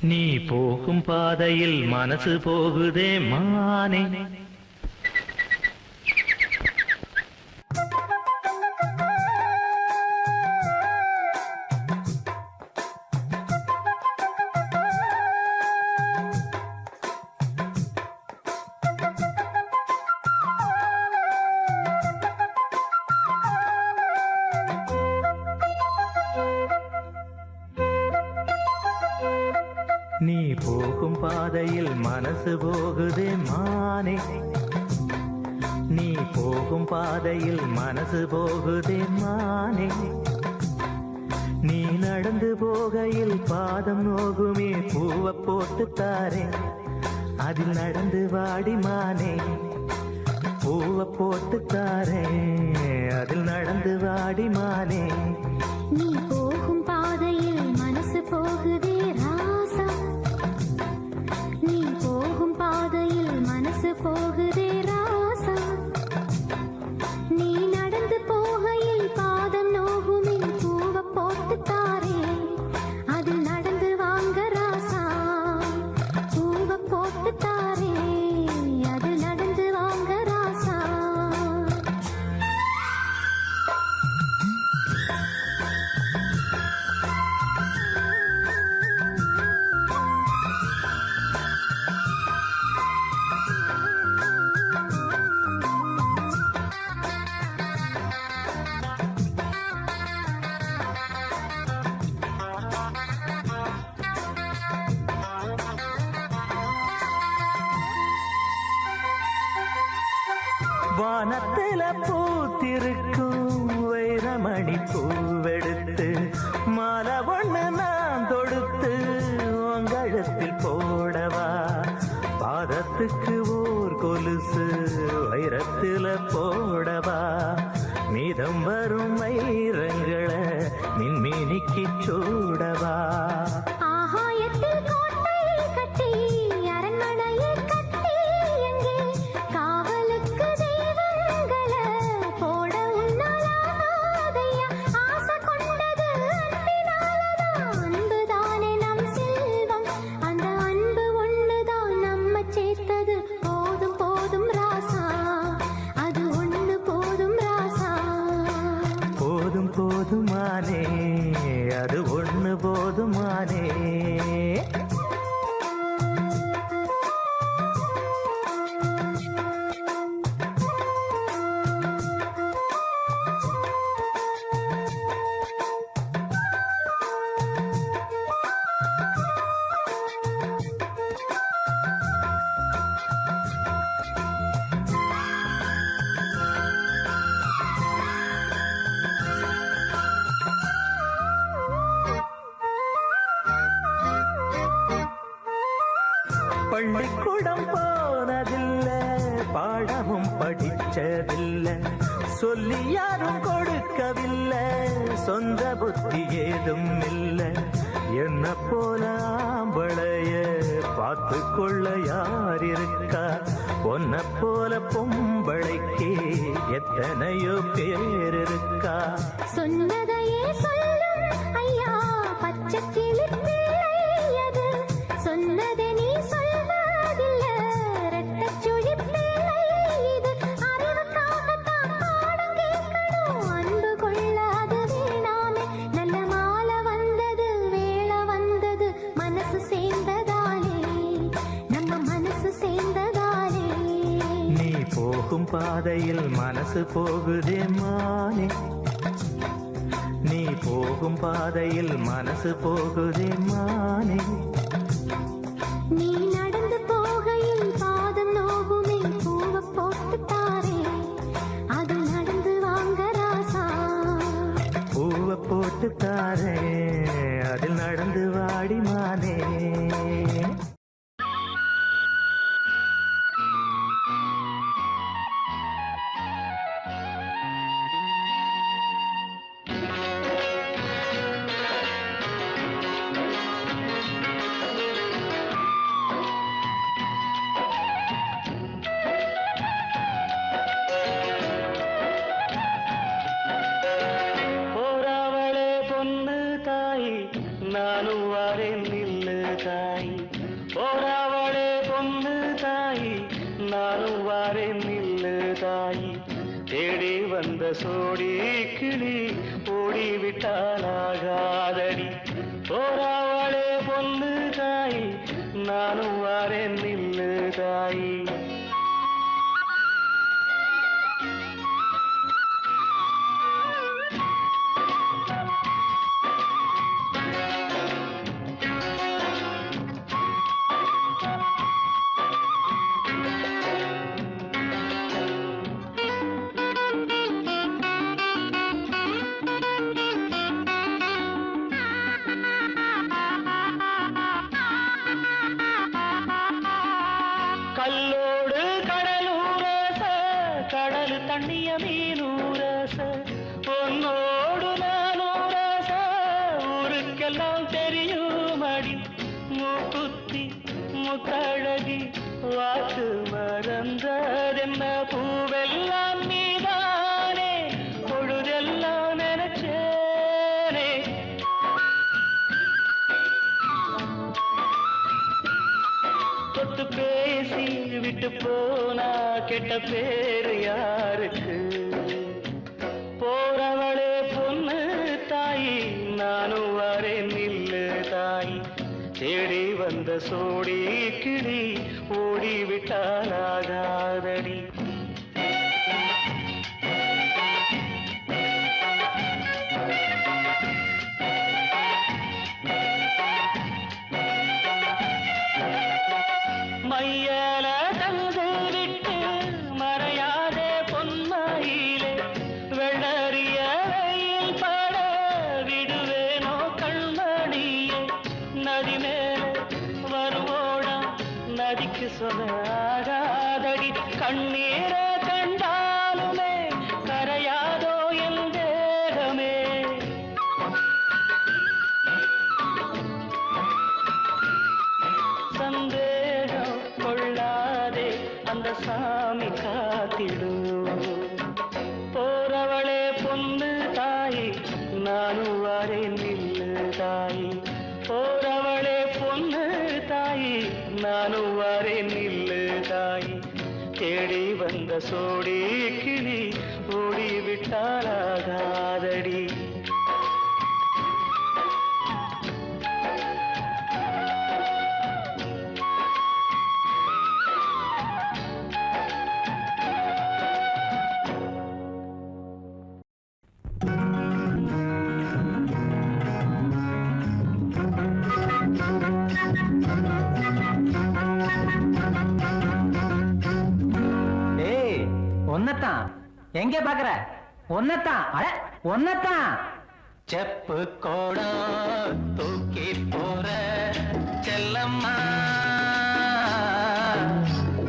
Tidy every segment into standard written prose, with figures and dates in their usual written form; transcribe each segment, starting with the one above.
நீ போகும் பாதையில் மனசு போகுதே மானே. நீ போகும் பாதையில் மனசு போகுதே மானே. நீ போகும் பாதையில் மனசு போகுதே மானே. நீ நடந்து போகையில் பாதம் நோகுமே பூவை போட்டு தாரே. அதில் நடந்து வாடி மானே. பூவை போட்டு தாரே. அதில் நடந்து வாடி மானே. நீ போகும் பாதையில் மனசு போகுதே ராசா. நீ போகும் பாதையில் மனசு போகுதே ராசா. நீ நடந்து போகையில் பாதம் நோகுமே பூவை போட்டு தாரே. அதில் நடந்து வாங்க ராசா. பூவை போட்டு தாரே. அதில் நடந்து வாங்க ராசா. வானத்தில பூத்திருக்கும் வைரமணி பூவெடுத்து மாலை ஒண்ணு நான் தொடுத்து உங்கழுத்தில் போடவா. பாதத்துக்கு ஓர் கொலுசு வைரத்தில போடவா. மீதம் வரும் வைரங்களை மின்மினிக்கு சூடவா. ஆகாயத்தில் கோட்டை கட்டி அரண்மனையை கட்டி எங்கே காவலுக்கு தெய்வங்களை போட உன்னாலாதையா. ஆசை கொண்டது அன்பினாலதான். அன்புதானே நம் செல்வம். அந்த அன்பு ஒண்ணுதான் நம்ம சேர்த்தது. போதும் போதும் ராசா. அது ஒண்ணு போதும் ராசா. போதும் போதுமானே. அது ஒண்ணு போதுமானே. பள்ளிக்கூடம் போனதில்லை, பாடமும் படிச்சதில்லை, சொல்லி யாரும் கொடுக்கவில்லை, சொந்த புத்தி ஏதும் இல்லை. என்ன போல ஆம்பளைய பார்த்து கொள்ள யார் இருக்கா? பொன்ன போல பொம்பளைக்கு எத்தனையோ பேர் இருக்கா? சொன்னதையே சொல்லும் ஐயா பச்சை கிளி பிள்ளை அது. சொன்னதை நீ சொல்வதில்ல ரெட்டச் சுழி பிள்ளை இது. அறிவுக்காகத்தான் பாடம் கேட்கணும், அன்பு கொள்ள அது வேணாமே. நல்ல மாலை வந்தது, வேளை வந்தது, மனசு சேர்ந்ததாலே, நம்ம மனசு சேர்ந்ததாலே. நீ போகும் பாதையில் மனசு போகுதே மானே. நீ போகும் பாதையில் மனசு போகுதே மானே. நீ நடந்து போகையில் பாதம் நோகுமே பூவை போட்டு தாரே. அது நடந்து வாங்க ராசா. பூவை போட்டு தாரே. அதில் நடந்து வாடி மானே. தாய் போராவளே பொண்ணு தாய் நானும் வாரேன் நில்லு தாய் தேடி வந்த சோடி கிளி ஓடிவிட்டாலாகாதடி போராவளே பொண்ணு தாய் நானும் வாரேன் நில்லு தாய் கல்லோடு கடலூரச கடல் தண்ணிய மீனூரச பொன்னோடு நானூரச ஊருக்கெல்லாம் தெரியும் அடி மூக்குத்தி முத்தழகி வாக்கு மறந்ததென்ன பூவெல்லாம் நீதானே பொழுதெல்லாம் நினைச்சேனே தொட்டு பேசி விட்டு போனா கெட்ட பேரு யாருக்கு போறவளே பொண்ணு தாயி நானும் வரேன் நில்லு தாய் தேடி வந்த சோடி கிளி ஓடிவிட்டாலாகாதடி மையல தந்து விட்டு மறையாதே பொன்மையிலே வெள்ளறிய வெயில் பட விடுவேனோ கண்மணியே நதி மேல வருவோடா நதிக்கு சொல்லாகாதடி கண்ணீர கண்டாலுமே கரையாதோ என் தேகமே சந்தேகம் கொள்ளாதே அந்த சாமி காத்திடும் போறவளே பொண்ணு தாய் நானும் வரேன் நில்லு தாய் போறவளே பொண்ணு தாய் நானும் வரேன் நில்லு தாய் தேடி வந்த சோடி கிளி ஓடிவிட்டாலாகாதடி ஒன்னத்தான் எங்க பாக்குற ஒன்னத்தான் அட ஒன்னத்தான் செப்பு கோடம் தூக்கி போற செல்லம்மா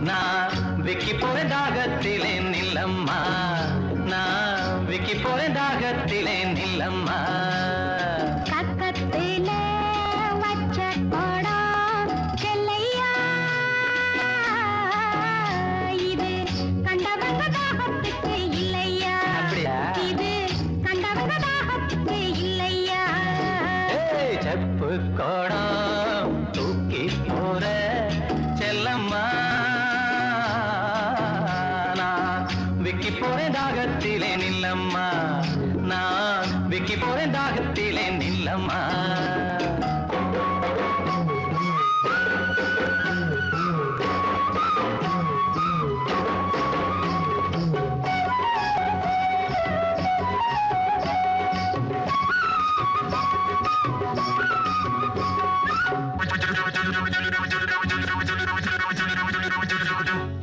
நான் விக்கி போறேன் தாகத்திலே நில்லம்மா நான் விக்கி போறேன் தாகத்திலே நில்லம்மா கக்கத்திலே வச்ச கோடம் செல்லையா இது கண்டவங்க தாகத்துக்கு இல்லையா அப்படியா? இது கண்டவங்க தாகத்துக்கு இல்லையா செப்பு கோடம் தூக்கி போற செல்லம்மா நான் விக்கி போறேன் தாகத்திலே நில்லம்மா நான் விக்கி போறேன் தாகத்திலே நில்லம்மா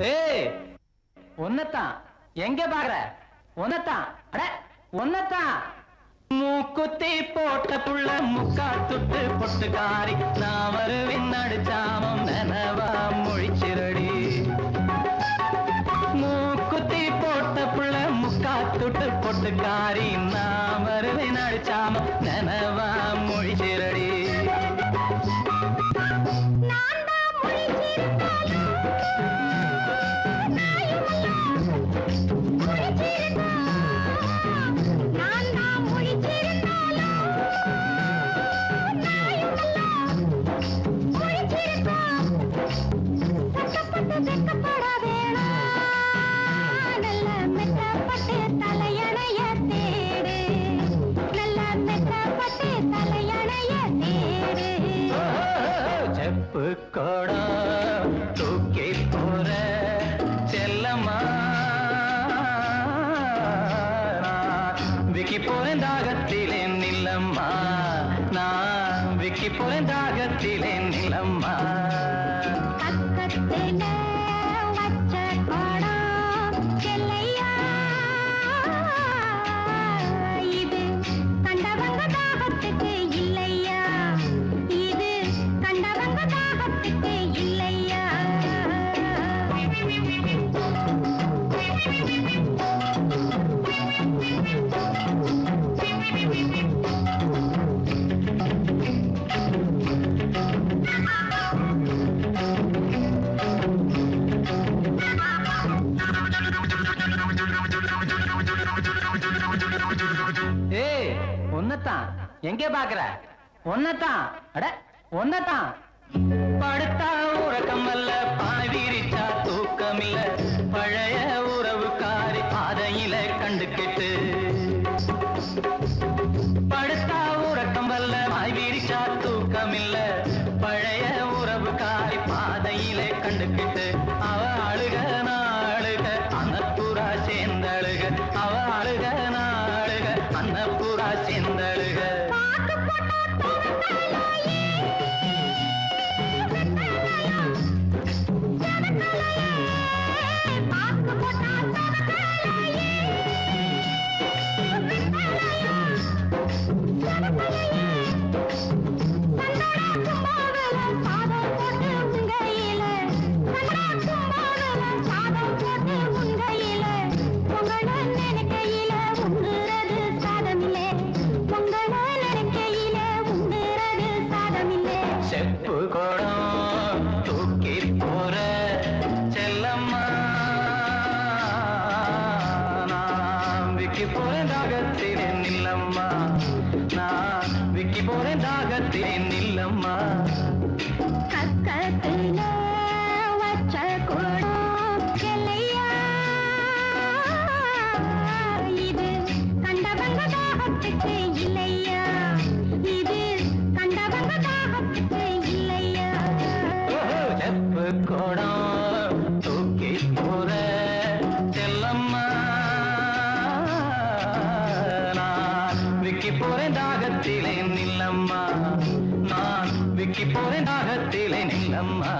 ஏய் ஒன்னத்தான் எங்க பாக்குற ஒன்னத்தான் அட ஒன்னத்தான் மூக்குத்தி போட்ட புள்ள முக்கா துட்டு பொட்டுக்காரி நான் வருவின் அடிச்சாமம் நனவா மொழிச்சிரடி மூக்குத்தி போட்ட புள்ள முக்கா துட்டு பொட்டுக்காரி நான் வருவின் அடிச்சாமம் நனவா மொழிச்சிரடி நான் தான் முழிச்சிருந்தாலும் நான் தான் முழிச்சிருந்தாலும் செப்பு கோடம் தூக்கி போற செல்லம்மா விக்கி போறேன் தாகத்திலே நில்லம்மா நான் விக்கி போறேன் தாகத்திலே நில்லம்மா பக்கத்துல வச்ச கோடம் செல்லையா இது கண்டவங்க தாகத்துக்கு இல்லையா இது கண்டவங்க தாகத்துக்கு இல்லையா ஏய் ஒன்னதான் எங்கே பாக்குற ஒன்னதான் அட ஒன்னதான் படுத்தா உறக்கம் அல்ல பாய் விரிச்சா தூக்கம் இல்ல பழைய உறவுக்காரி பாதையில கண்டுக்கிட்டு படுத்தா உறக்கம் அல்ல பாய் விரிச்சா தூக்கம் இல்ல பழைய உறவுக்காரி பாதையில கண்டுக்கிட்டு அவ அழுக நாளுக அன்னப்புறா சேர்ந்தழுக அவ அழுக நாளுக அன்னப்புறா சேர்ந்தழுக செப்பு கோடம் தூக்கி போற செல்லம்மா நான் விக்கி போறேன் தாகத்திலே நில்லம்மா நான் விக்கி போறேன் தாகத்திலே நில்லம்மா பக்கத்துல வச்ச கோடம் செல்லையா இது கண்டவங்க தாகத்துக்கு இல்லையா இது கண்டவங்க தாகத்துக்கு இல்லையா செப்பு கோடம் தூக்கி போற செல்லம்மா நான் விக்கி போறேன் தாகத்திலே நில்லம்மா நான் விக்கி போறேன் தாகத்திலே நில்லம்மா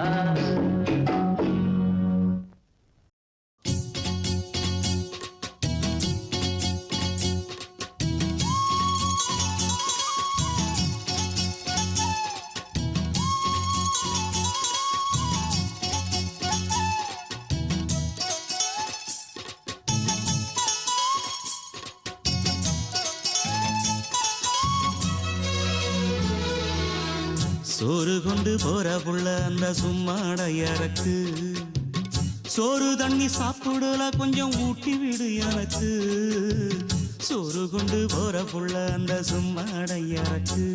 சோறு கொண்டு போற புள்ள அந்த சும்மாடையறக்கு சோறு தண்ணி சாப்பிடல கொஞ்சம் ஊட்டி விடு எனக்கு சோறு கொண்டு போற புள்ள அந்த சும்மாடையறக்கு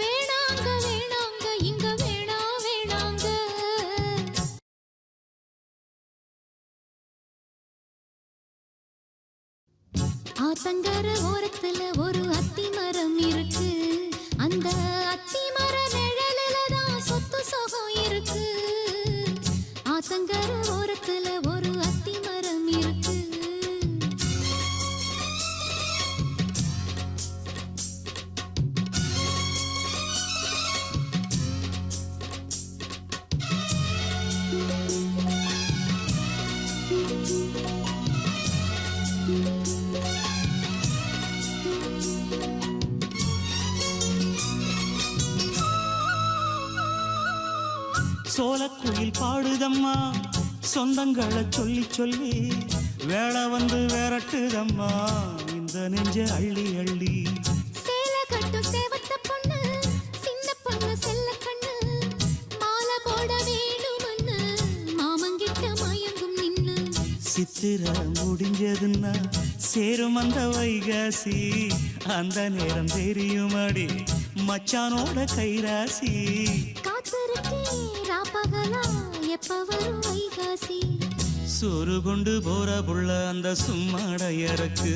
வேணாங்க வேணாங்க இங்க வேணா வேணாங்க ஆத்தங்கர ஓரத்துல ஒரு அத்தி மரம் இருக்கு அந்த அத்தி மர நிழலில தான் சொத்து சுகம் இருக்கு ஆத்தங்கர ஓரத்துல ஒரு அத்தி மரம் இருக்கு சோலக்குயில் பாடுதம்மா சொந்தங்களை சொல்லி சொல்லி வேளை வந்து விரட்டுதம்மா இந்த நெஞ்ச அள்ளி அள்ளி சேலை கட்டும் சேவத்த பொண்ணு சின்ன பொண்ணு செல்ல கண்ணு மாலை போட வேணுமன்னு மாமங்கிட்ட மயங்கும் நின்னு சித்திர முடிஞ்சதுன்னா சேரும் அந்த வைகாசி அந்த நேரம் தெரியுமாடி மச்சானோட கைராசி காத்திருக்கே ராப்பகலா எப்ப வரும் வைகாசி சோறு கொண்டு போற புள்ள அந்த சும்மாடையறக்கு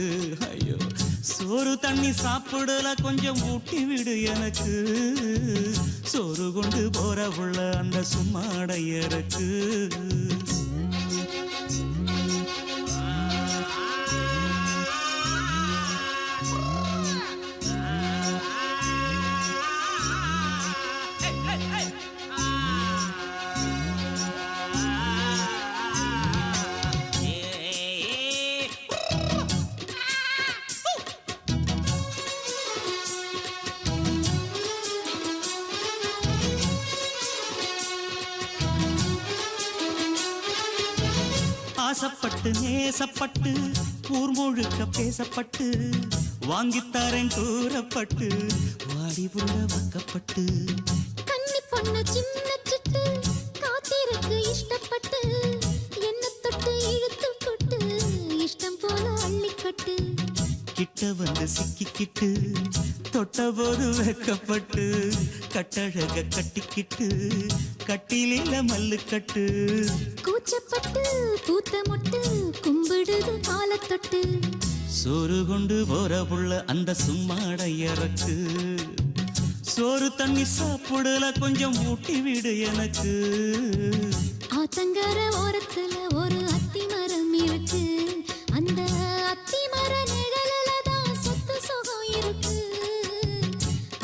ஐயோ சோறு தண்ணி சாப்பிடல கொஞ்சம் ஊட்டி விடு எனக்கு சோறு கொண்டு போற உள்ள அந்த சும்மாடையருக்கு ஆசப்பட்டு நேசப்பட்டு ஊர் முழுக்க பேசப்பட்டு வாங்கித்தாரன் கூறப்பட்டு வாடி புள்ள வாக்கப்பட்டு கன்னி பொண்ணு சின்ன சிட்டு காத்திருக்கு இஷ்டப்பட்டு என்ன தொட்டு இழுத்து கொட்டு இஷ்டம் போல அள்ளிக்கட்டு கிட்ட வந்து சிக்கிக்கிட்டு தொட்ட போது வெக்கப்பட்டு கட்டழக கட்டிக்கிட்டு கட்டிலில மல்லு கட்டு கூச்சப்பட்டு பூத்த முட்டு கும்பிடுது காலத்தொட்டு சோறு கொண்டு போற புள்ள அந்த சும்மாடையறக்கு சோறு தண்ணி சாப்பிடல கொஞ்சம் ஊட்டி விடு எனக்கு ஆத்தங்கர ஓரத்துல ஒரு அத்தி மரம் இருக்கு அந்த அத்தி மர நிழலில தான் சொத்து சுகம் இருக்கு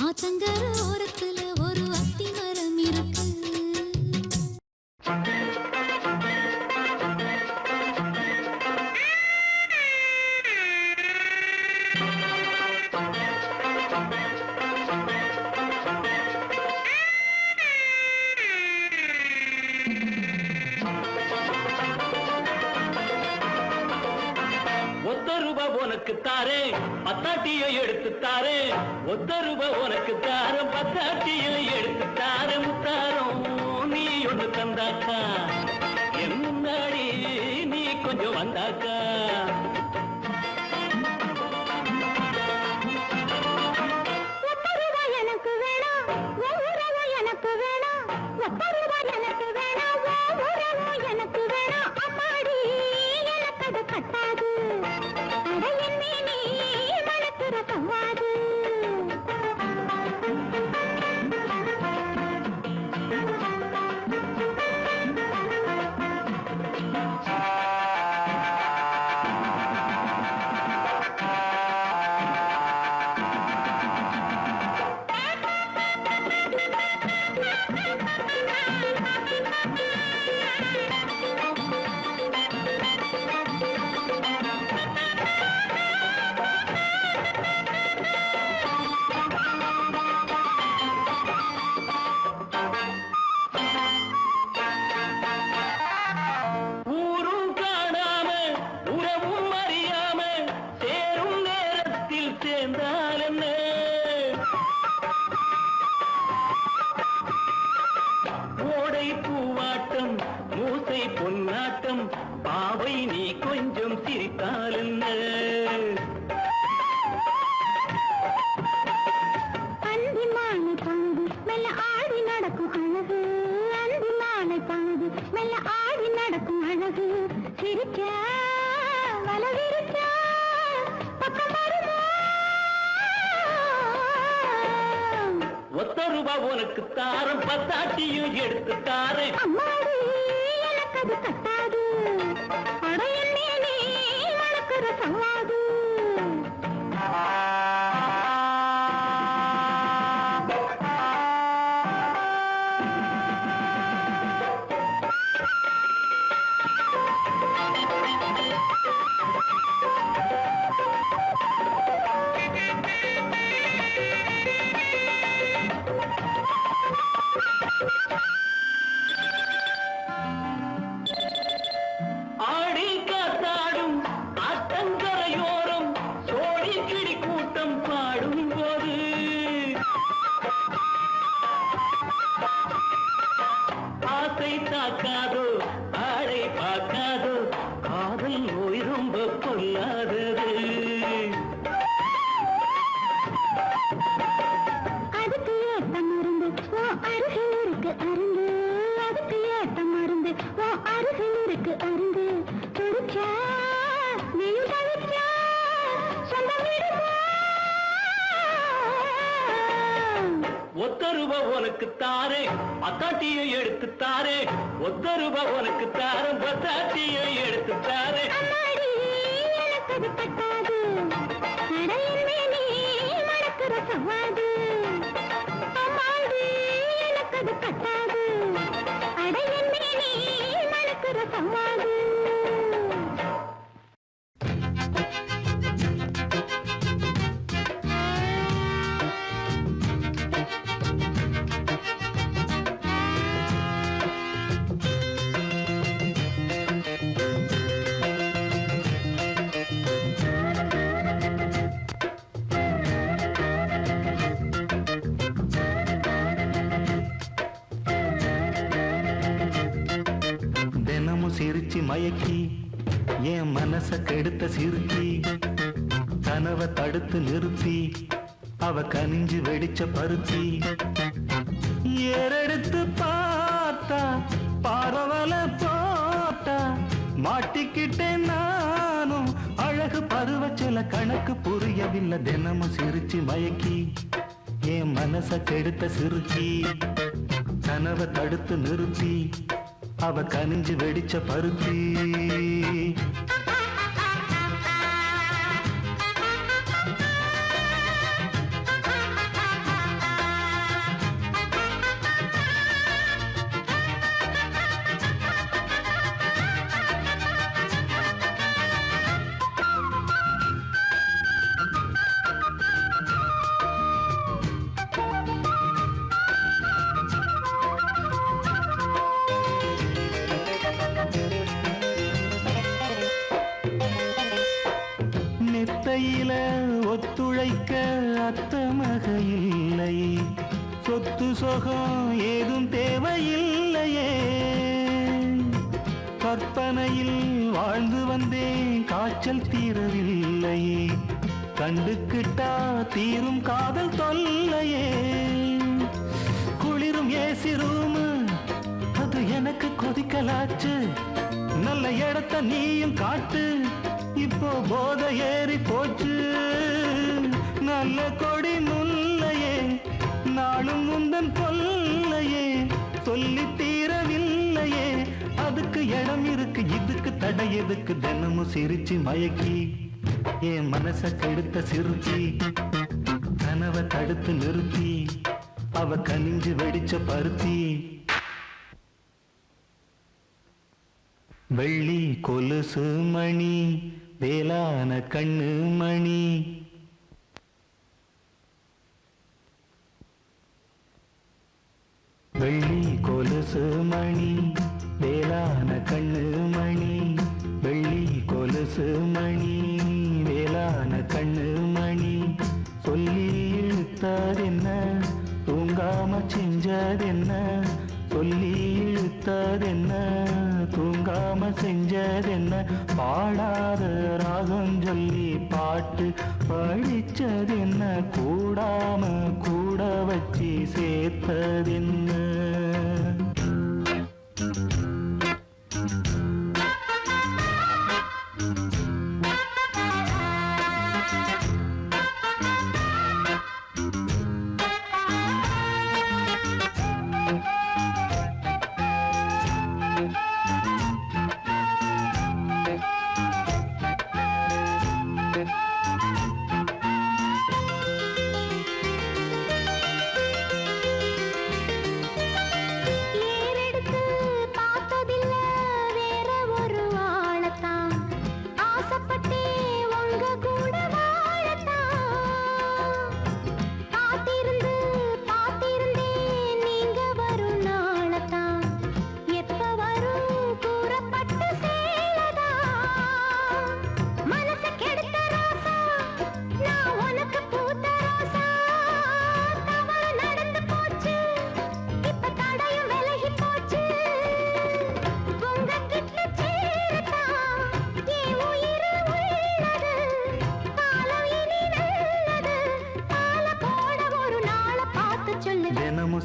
ஆத்தங்கர ஓரத்துல ஒரு அத்தி மரம் இருக்கு உனக்கு தாரே பத்தாட்டியை எடுத்து தாரே ₹1 உனக்கு தாரம் பத்தாட்டியை எடுத்து தாரே முத்தாரம் நீ ஒன்று தந்தாக்கா என் முன்னாடி நீ கொஞ்சம் வந்தாக்கா எனக்கு வேணாம் எனக்கு வேணாம் எனக்கு வேணாம் எனக்கு வேணாம் அம்மாடி எனக்கு அது கட்டாது பொன்னாட்டம் பாவை நீ கொஞ்சம் சிரித்தால் அந்திமான பங்கு மெல்ல ஆடி நடக்கும் அழகு அந்திமான பங்கு மெல்ல ஆடி நடக்கும் அழகு சிரிக்க வலவிருக்க பக்கம் வருமா ₹1 உனக்கு தாரம் பத்தாட்டியும் எடுத்து தாரேன் அம்மாடி எனக்கு அது கட்டாது அடையன்னே நீ வளர்க்கிற சவாது ஆடி காத்தாடும் ஆத்தங்கரையோரம் சோடி கிளி கூட்டம் பாடும் போது ஆசை தாக்காதோ ஆடை பார்க்காதோ காதல் நோய் ரொம்ப பொல்லாதது அதுக்கு ஏத்த மருந்து அருகில் இருக்கு அருந்து அதுக்கு ஏத்த மருந்து அருகில் இருக்கு அருந்து துடிச்சா நீயும் தவிச்சா சொந்தம் விடுமா உனக்கு தாரே அத்தாட்டியை எடுத்து தாரே 1 ரூபாய் உனக்கு தாரம் பத்தாட்டியை எடுத்து தாரே அம்மாடி எனக்கது பட்டாது நடையின் மேலே மணக்கிற சவாது அம்மாடி எனக்கது பட்டாது அடையின் மேலே மணக்கிற சவாது சிரிச்சி மயக்கி என் மனச கெடுத்த சிறுக்கி கனவை தடுத்து நிறுத்தி அவ கனிஞ்சு வெடிச்ச பருத்தி ஏறெடுத்து பார்த்தா பரவல போட்டா மாட்டிக்கிட்டேன் நானும் அழகு பருவச்சல கணக்கு புரியவில்லை தினமும் சிரிச்சி மயக்கி என் மனச கெடுத்த சிறுக்கி கனவை தடுத்து நிறுத்தி அவ கனிஞ்சு வெடிச்ச பருத்தி ஒத்துழைக்க அத்த மக இல்லை சொத்து சொகம் ஏதும் தேவையில்லையே கற்பனையில் வாழ்ந்து வந்தேன் காய்ச்சல் தீரவில்லை கண்டுக்கிட்டா தீரும் காதல் தொல்லையே குளிரும் ஏசி ரூம் அது எனக்கு கொதிக்கலாச்சு நல்ல இடத்த நீயும் காட்டு இப்போ போத ஏறி போச்சு நல்ல கொடி முல்லையே நாளும் முந்தன் கொல்லையே சொல்லி தீரவில்லையே அதுக்கு இடம் இருக்கு இதுக்கு தடை எதுக்கு தினமும் சிரிச்சு மயக்கி என் மனச கெடுத்த சிறுச்சி கனவை தடுத்து நிறுத்தி அவ கனிஞ்சு வெடிச்ச பருத்தி வெள்ளி கொலுசு மணி வேளான கண்ணு மணி வெள்ளி கொலுசு மணி வேளான கண்ணு மணி வெள்ளி கொலுசு மணி வேளான கண்ணு மணி சொல்லி இழுத்ததென்ன தூங்காம செஞ்சதென்ன சொல்லி இழுத்ததென்ன தூங்காம செஞ்சதென்ன பாடாத ராகம் சொல்லி பாட்டு படிச்சதென்ன கூடாம கூட வச்சு சேர்த்ததென்ன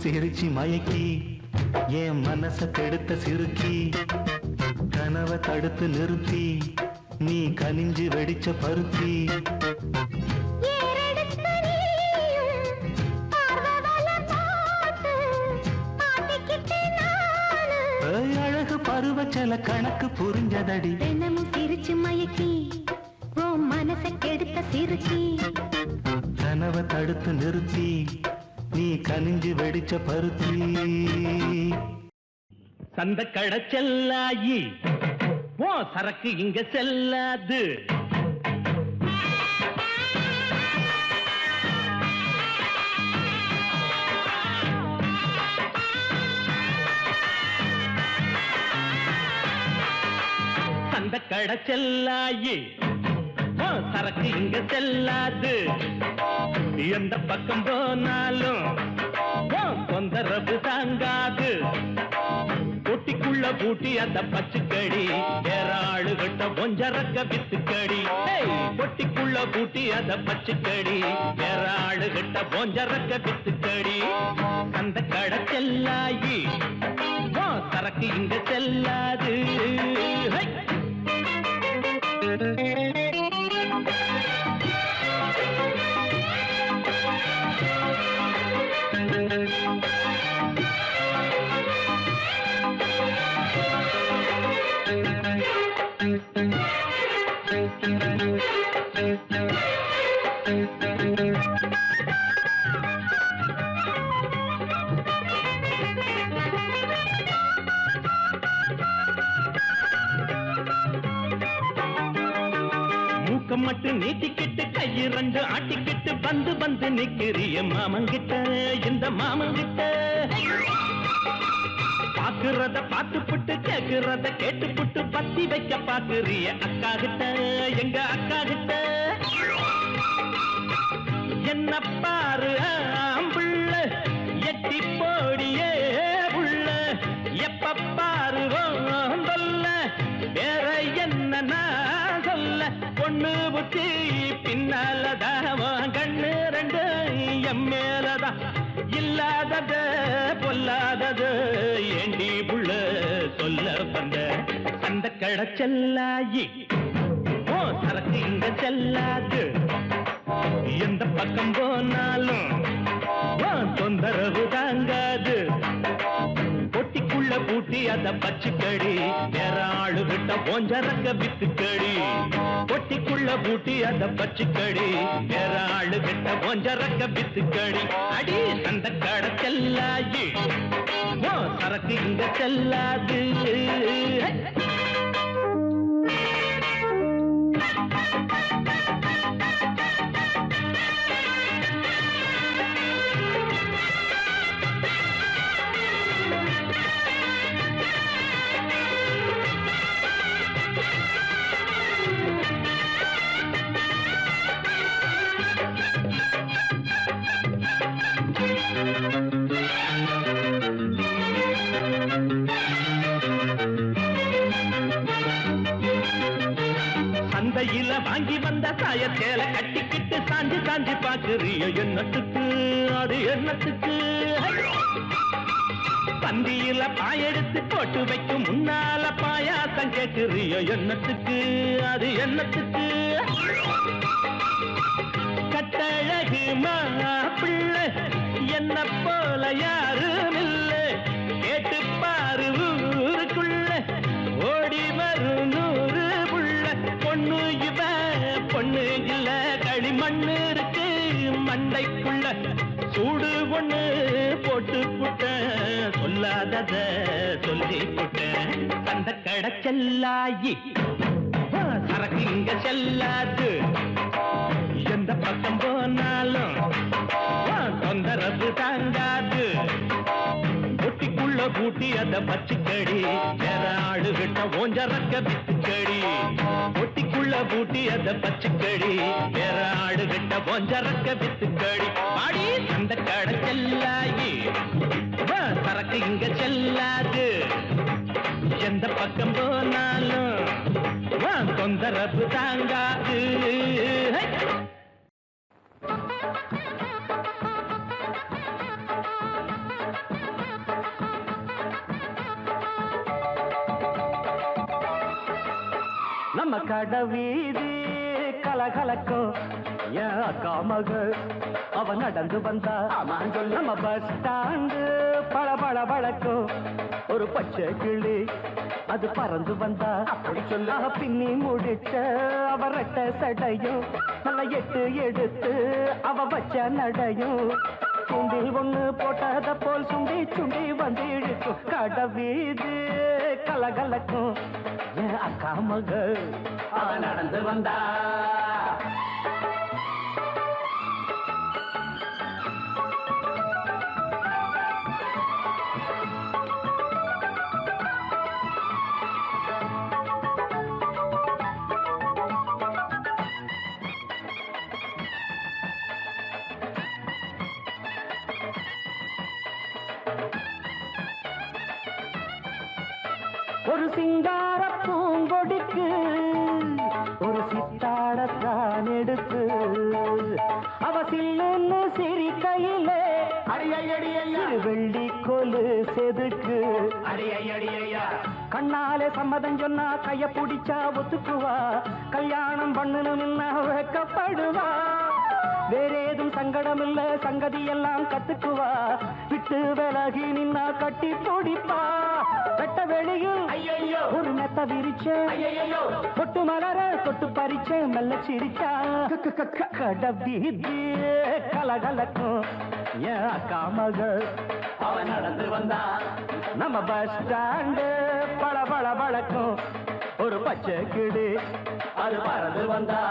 சிரிச்சி மயக்கி என் மனச கெடுத்த சிறுக்கி கனவை தடுத்து நிறுத்தி நீ கனிஞ்சு வெடிச்ச பருத்தி அழகு பருவச்சல கணக்கு புரிஞ்சதடி. தினமும் சிரிச்சு மயக்கி ஓ மனச கெடுத்த சிறுக்கி கனவ தடுத்து நிறுத்தி நீ கனிஞ்சு வெடிச்ச பருத்தி. சந்த கடை செல்லாயி ஓ சரக்கு இங்க செல்லாது. சந்த கடை செல்லாயி ஓ சரக்கு இங்க செல்லாது. எந்த பக்கம் போனாலும் ஓ தொந்தரவு தாங்காது. பொட்டிக்குள்ள பூட்டி அந்த பச்சுக்கடி வேற ஆளுகிட்ட கொஞ்சரக்க வித்துக்கடி. பொட்டிக்குள்ள பூட்டி அந்த பச்சுக்கடி வேற ஆளுகிட்ட கொஞ்சரக்க வித்துக்கடி. அந்த கடை செல்லாயி ஓ சரக்கு இங்க செல்லாது. மூக்கம் மட்டும் நீட்டிக்கிட்டு கையிரண்டு ஆட்டிக்கிட்டு வந்து வந்து நிக்கிறிய மாமங்கிட்ட. இந்த மாமங்கிட்ட பாக்குறத பார்த்துப்புட்டு கேக்குறத கேட்டுப்புட்டு பத்தி வைக்க பாக்குறிய அக்கா கிட்ட. எங்க அக்கா கிட்ட என்ன பாரு ஆம்புள்ள எட்டி போடியே உள்ள எப்ப பாரு சொல்ல வேற என்ன நான் சொல்ல. பொண்ணு புத்தி பின்னாலதான் கண்ணு ரெண்டு எம் மேலதான் இல்லாதது பொல்லாதது ஏண்டி புள்ள சொல்ல வந்த. அந்த கடை செல்லாயி ஓ சரக்கு இங்க செல்லாது. எந்த பக்கம் போனாலும் தொந்தரவு தாங்காது. பொட்டிக்குள்ள பூட்டி அத பச்சுக்கடி வேற ஆளு விட்ட கொஞ்சரக்க வித்துக்கடி. பொட்டிக்குள்ள பூட்டி அத பச்சுக்கடி வேற ஆளு விட்ட கொஞ்சரக்க வித்துக்கடி. அடி அந்த கடை செல்லாயி ஓ சரக்கு இங்க செல்லாது. சந்தையில வாங்கி வந்த சாயத்தேல கட்டிக்கிட்டு சாஞ்சி சாஞ்சி பாக்குறியோ என்னத்துக்கு அது என்னத்துக்கு. பந்தியில பாயெடுத்து போட்டு வைக்கும் முன்னால பாயாசம் கேட்குறியோ என்னத்துக்கு அது என்னத்துக்கு. கட்டழகு மாப்பிள்ளை என்ன போல யாரும் இல்லை. கேட்டு பாரு ஊருக்குள்ள ஓடி வரும் 100 புள்ள. பொண்ணு இவ பொண்ணு இல்ல களிமண்ணு இருக்கு மண்டைக்குள்ள. சூடு ஒண்ணு போட்டு புட்ட சொல்லாதத சொல்லி புட்ட. அந்த கடை செல்லாயி சரக்கு இங்க செல்லாது. எந்த பக்கம் போனாலும் தொந்தரவு தாங்காது. பொட்டிக்குள்ள பூட்டி அத பச்சுக்கடி வேற ஆளு விட்ட ஓஞ்சரக்க வித்துக்கடி. பொட்டிக்குள்ள பூட்டி அத பச்சுக்கடி வேற ஆளு விட்ட ஓஞ்சரக்க வித்துக்கடி. பாடி அந்த கடை செல்லாயி சரக்கு இங்க செல்லாது. எந்த பக்கம் போனாலும் தொந்தரவு தாங்காது. நம்ம கடை வீதி கலகலக்கும் என் அக்கா மகள் அவ நடந்து வந்தா. நம்ம பஸ் ஸ்டாண்டு பள பள பழக்கும் ஒரு பச்சை கிளி அது பறந்து வந்தா அப்படி சொல்ல பின்னி முடிச்ச அவ ரெட்ட சடையும் நல்ல எட்டு எடுத்து அவ வச்ச நடையும் சுண்டில் ஒண்ணு போட்டத போல் சுண்டி சுண்டி வந்து இழுக்கும் கட வீது கலகலக்கும் என் அக்கா மக அவ நடந்து வந்தா ஒரு சிங்கார பூங்கொடிக்கு ஒரு சித்தாடத்தான் எடுத்து அவ சில்லுன்னு சிரிக்கையிலே வெள்ளி கொலு செதுக்கு கண்ணாலே சம்மதம் சொன்னா கைய பிடிச்சா ஒத்துக்குவா கல்யாணம் பண்ணணும்னா வைக்கப்படுவா வேறேதும் சங்கடம் இல்ல சங்கதி எல்லாம் கத்துக்குவா விட்டு விலகி நின்னா கட்டி பிடிப்பா வெட்ட வெளியில் ஒரு மெத்த விரிச்ச பொட்டு மலர தொட்டு பறிச்ச மெல்ல சிரிச்சா கடபீதி கலகலக்கும் என் அக்கா மகள் அவ நடந்து வந்தா நம்ம பஸ் ஸ்டாண்டு பள பள பழக்கும் ஒரு பச்சை கிளி அது பறந்து வந்தா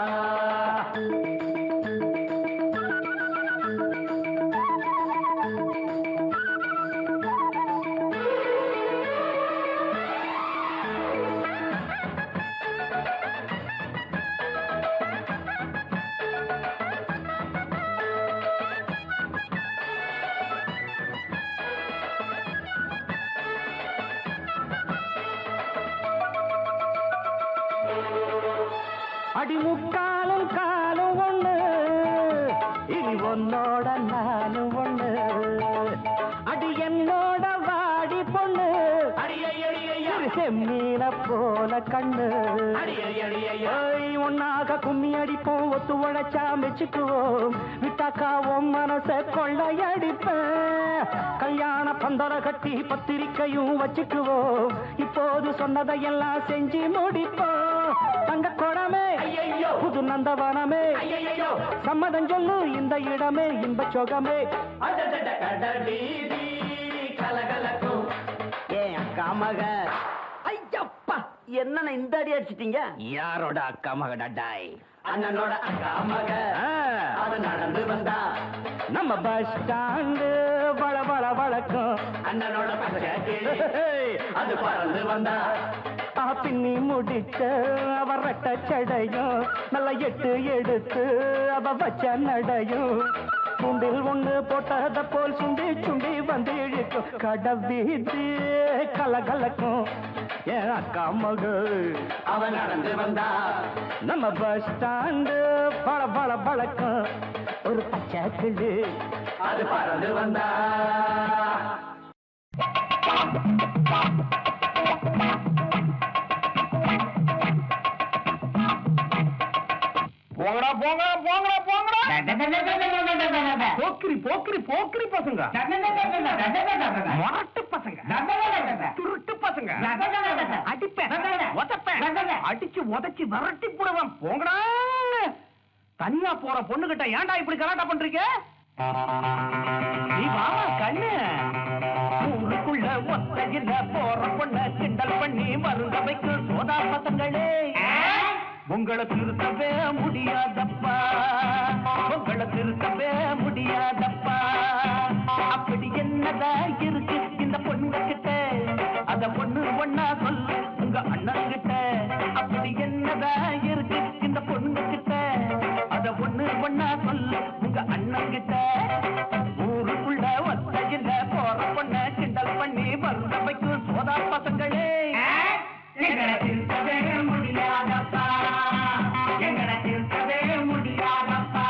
அடி முக்காலும் காலும் ஒண்ணு இனி உன்னோட நானும் ஒண்ணு அடி என்னோட வாடி பொண்ணு செம்மீன போல கண்ணு ஒன்னாக கும்மி அடிப்போம் ஒத்து உழைச்சா மெச்சுக்குவோம் விட்டாக்காவும் மனச கொள்ளையடிப்பேன் கல்யாண பந்தர கட்டி பத்திரிக்கையும் வச்சுக்குவோம் இப்போது சொன்னதையெல்லாம் செஞ்சு முடிப்போம் தங்க குடமே புது நந்தவனமே சம்மதம் சொல்லு இந்த இடமே இன்ப சொகமே கலகலக்கும் ஏன் அக்கா மக ஐயப்பா என்ன இந்த அடி அடிச்சிட்டீங்க யாரோட அக்கா மக டட்டாய் அண்ணனோட அக்கா மக அது நடந்து வந்தா நம்ம பஸ் ஸ்டாண்டு வள வள வழக்கம் அண்ணனோட அது பறந்து வந்தா பின்னி முடிச்ச அவ ரெட்ட சடையும் நல்ல எட்டு எடுத்து அவ வச்ச நடையும் சுண்டில் ஒண்ணு போட்டத போல் சுண்டி சுண்டி வந்து இழுக்கும் கடவீதி கலகலக்கும் என் அக்கா மகள் அவ நடந்து வந்தா நம்ம பஸ் ஸ்டாண்டு பள பள பழக்கம் ஒரு பச்சை கிளி அது பறந்து வந்தா போங்கடா போங்கடா போங்கடா போங்கடா போக்கிரி போக்கிரி போக்கிரி பசங்க மொரட்டு பசங்க துருட்டு பசங்க அடிப்பேன் அடிச்சு உதச்சி விரட்டி போடுவேன் போங்கடா தனியா போற பொண்ணுகிட்ட ஏன்டா இப்படி கலாட்டா பண்றீங்க நீ வாமா கண்ணு ஊருக்குள்ள ஒத்தையில போற பொண்ண கிண்டல் பண்ணி மருந்த வைக்க சோதா பசங்களே உங்களை திருத்தவே முடியாதப்பா உங்களை திருத்தவே முடியாதப்பா அப்படி என்னதான் இருக்கு இந்த பொண்ணு கிட்ட அத பொண்ணு ஒண்ணா சொல்லு உங்க அண்ணன் கிட்ட அப்படி என்னதான் இருக்கு இந்த பொண்ணு கிட்ட அத பொண்ணு ஒண்ணா சொல்லு உங்க அண்ணன் கிட்ட ஊருக்குள்ள ஒத்தையில போற பொண்ண கிண்டல் பண்ணி மருந்த வைக்கும் சோதா பசங்களே எங்களை திருத்தவே முடியாதப்பா எங்களை திருத்தவே முடியாதப்பா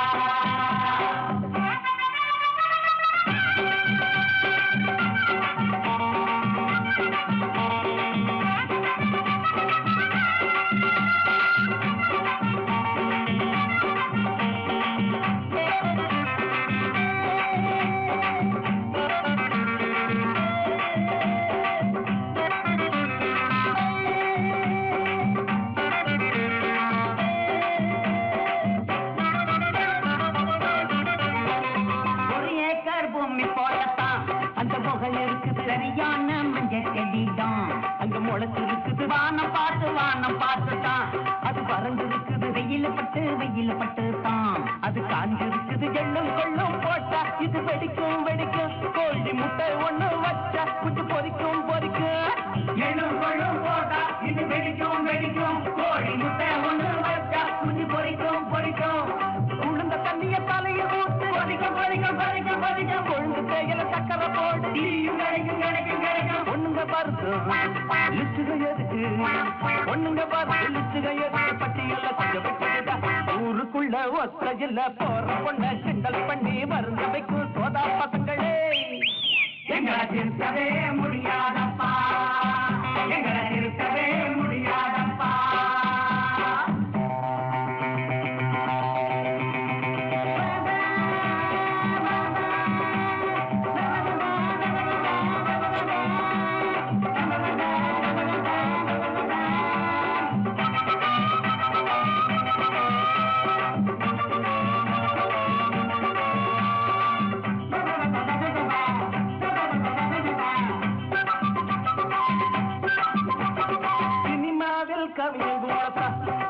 வானம் பார்த்துதான் அது வறண்டிருக்குது வெயில பட்டு தான் அது காஞ்சிருக்குது எள்ளும் கொள்ளும் போட்டா இது வெடிக்கும் கோழி முட்டை ஒண்ணு வச்சா குஞ்சு பொரிக்கும் எள்ளும் கொள்ளும் போட்டா இது வெடிக்கும் கோழி முட்டை ஒண்ணு வச்சா குஞ்சு பொரிக்கும் உளுந்த தண்ணிய தலையில் ஊத்து கொதிக்கும் கொழுந்து தேயில சக்கரை போட்டு கிடைக்கும் ஒண்ணுங்க பருத்தம் லிச்சுக எதுக்கு பட்டியல்ல கொஞ்சம் விட்டுட்டா ஊருக்குள்ள ஒத்தையில போற பொண்ண கிண்டல் பண்ணி மருந்து வைக்கும் சோதா பசங்களே எங்களை திருத்தவே முடியாதப்பா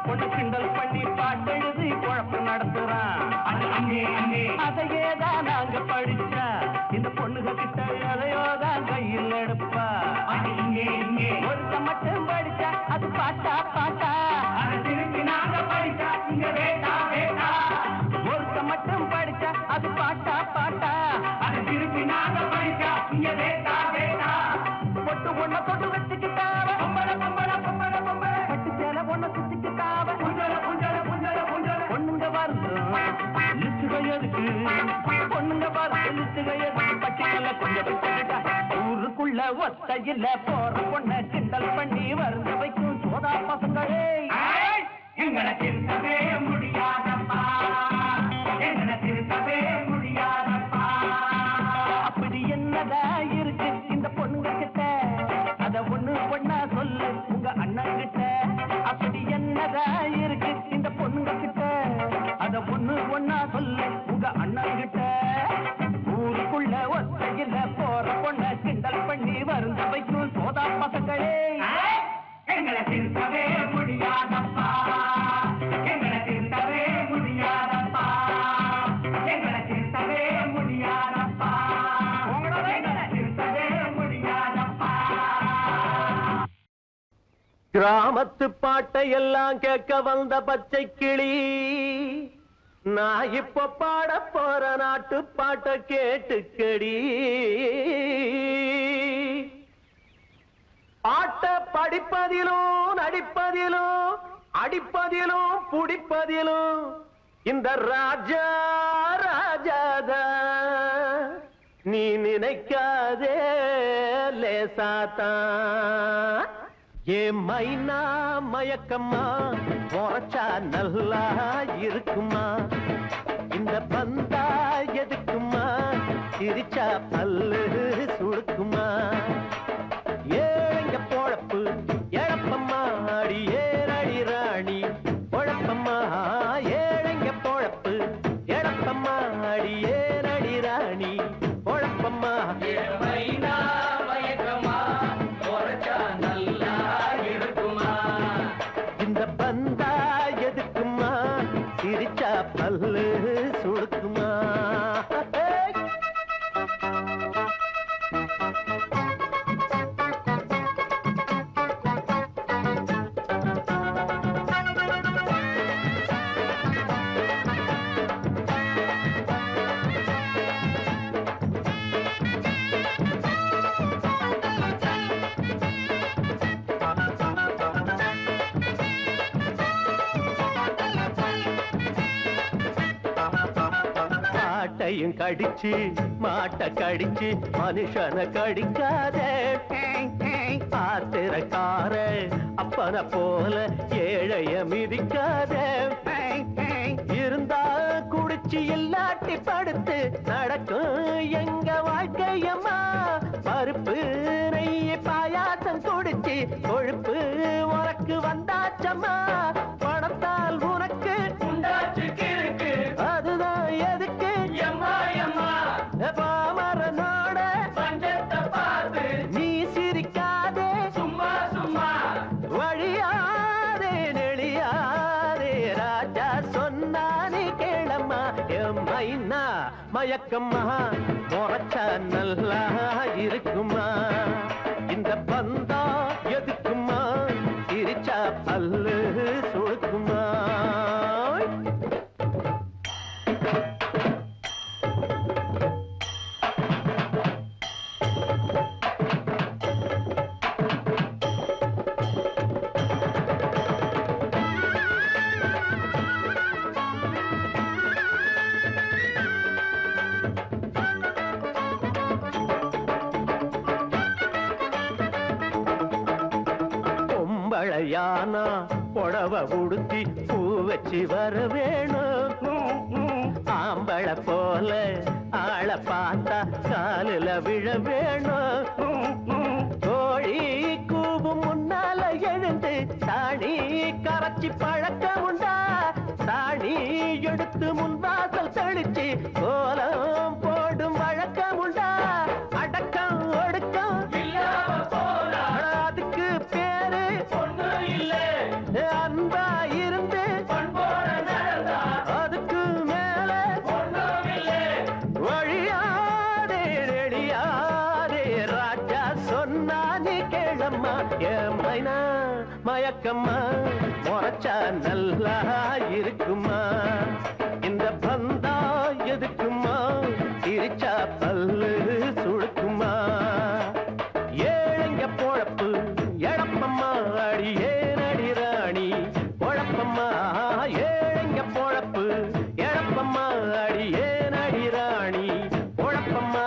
பொண்ணு கிண்டல் பண்ணி பாட்டெழுதி குழப்பு நடத்துறான் அதையேதான் நாங்க படிச்சா இந்த பொண்ணுக கிட்ட எதையோதான் கையில் எடுப்பா ஒருத்த மட்டும் படிச்சா அது பாட்டா திருப்பி நாங்க படிச்சா இங்க வேட்டா ஒருத்த மட்டும் படிச்சா அது பாட்டா அது திருப்பி நாங்க படிச்சா இங்க வேட்டா பொட்டு ஒண்ண தொட்டு வச்சுக்கிட்டாவ பட்டு சேல ஒண்ண சுத்திக்கிட்டாவ பொண்ணுங்க பட்டியல கொஞ்சம் விட்டுட்டா ஊருக்குள்ள ஒத்தையில போற பொண்ண கிண்டல் பண்ணி வருந்து வைக்கும் சோதா பசங்களே எங்களை திருத்தவே முடியாதப்பா அப்படி என்னதா இருக்கு இந்த பொண்ணுங்க கிட்ட அத ஒண்ணா சொல்லு உங்க அண்ணன் கிட்ட அப்படி என்னதா இருக்கு இந்த பொண்ணுங்க கிட்ட அத ஒண்ணா சொல்லு உங்க அண்ணன் கிட்ட ஊருக்குள்ள ஒத்தையில போற பொண்ண கிண்டல் பண்ணி வருந்து வைக்கும் சோதா பசங்களே எங்களை திருத்தவே முடியாதப்பா கிராமத்து பாட்டை எல்லாம் கேட்க வந்த பச்சை கிளி நான் இப்ப பாட போற நாட்டு பாட்டை கேட்டுக்கடி பாட்ட படிப்பதிலும் நடிப்பதிலும் அடிப்பதிலும் புடிப்பதிலும் இந்த ராஜா ராஜாதா நீ நினைக்காதே லேசாத்தான் ஏ மைனா மயக்கம்மா உரைச்சா நல்லா இருக்குமா இந்த பந்தா எதுக்குமா சிரிச்சா பல்லு சுடுக்குமா ஏங்க பொழப்பு எழப்பம்மா அடி ஏறடி ராணி பொழப்பம்மா ஏழைங்க பொழப்பு எழப்பம்மா அடி ஏறடி ராணி பொழப்பம்மா மைனா மயக்கம்மா உரைச்சா நல்லா இருக்குமா இந்த பந்தா எதுக்குமா சிரிச்சா பல்லு சுடுக்குமா மாட்டையும் கடிச்சு மாட்டை கடிச்சு மனுஷனை கடிக்காதே ஆத்திரக்கார அப்பன போல ஏழைய மிதிக்காதே இருந்தா குடிச்சு இல்லாட்டி படுத்து நடக்கும் எங்க வாழ்க்கையம்மா பருப்பு நெய்ய பாயாசம் குடிச்சு கொழுப்பு உனக்கு வந்தாச்சம்மா பணத்தால் உனக்கு உண்டாச்சு கிறுக்கு அதுதான் எதுக்கு பாமரனோட பஞ்சத்தை பார்த்து நீ சிரிக்காதே சும்மா சும்மா மயக்கம்மா முறைச்சா நல்லா இருக்குமா இந்த பந்தா எதுக்குமா சிரிச்சா பல்லு சுழுக்குமா யானா புடவ உடுத்தி பூ வச்சு வர வேணும் ஆம்பள போல ஆள பார்த்தா காலில விழ வேணும் கோழி கூவும் முன்னால எழுந்து சாணி கரைச்சி பழக்கம் உண்டா சாணி எடுத்து முன்வாசல் தெளிச்சு கோலம் போடும் வழக்கம் உண்டா அடக்கம் ஒடுக்கம் அதுக்கு பேரு அன்பா இருந்து அதுக்கு மேல வழியாதே ரெடியாதே ராஜா சொன்னா நீ கேளம்மா என் மைனா மயக்கம்மா முறைச்சா நல்லா இருக்குமா இந்த பந்தா எதுக்குமா சிரிச்சா பல்லு சுழுக்குமா ஏழைங்க பொழப்பு எழப்பம்மா அடியே நடி ராணி பொழப்பம்மா ஏழைங்க பொழப்பு எழப்பம்மா அடியே நடி ராணி பொழப்பம்மா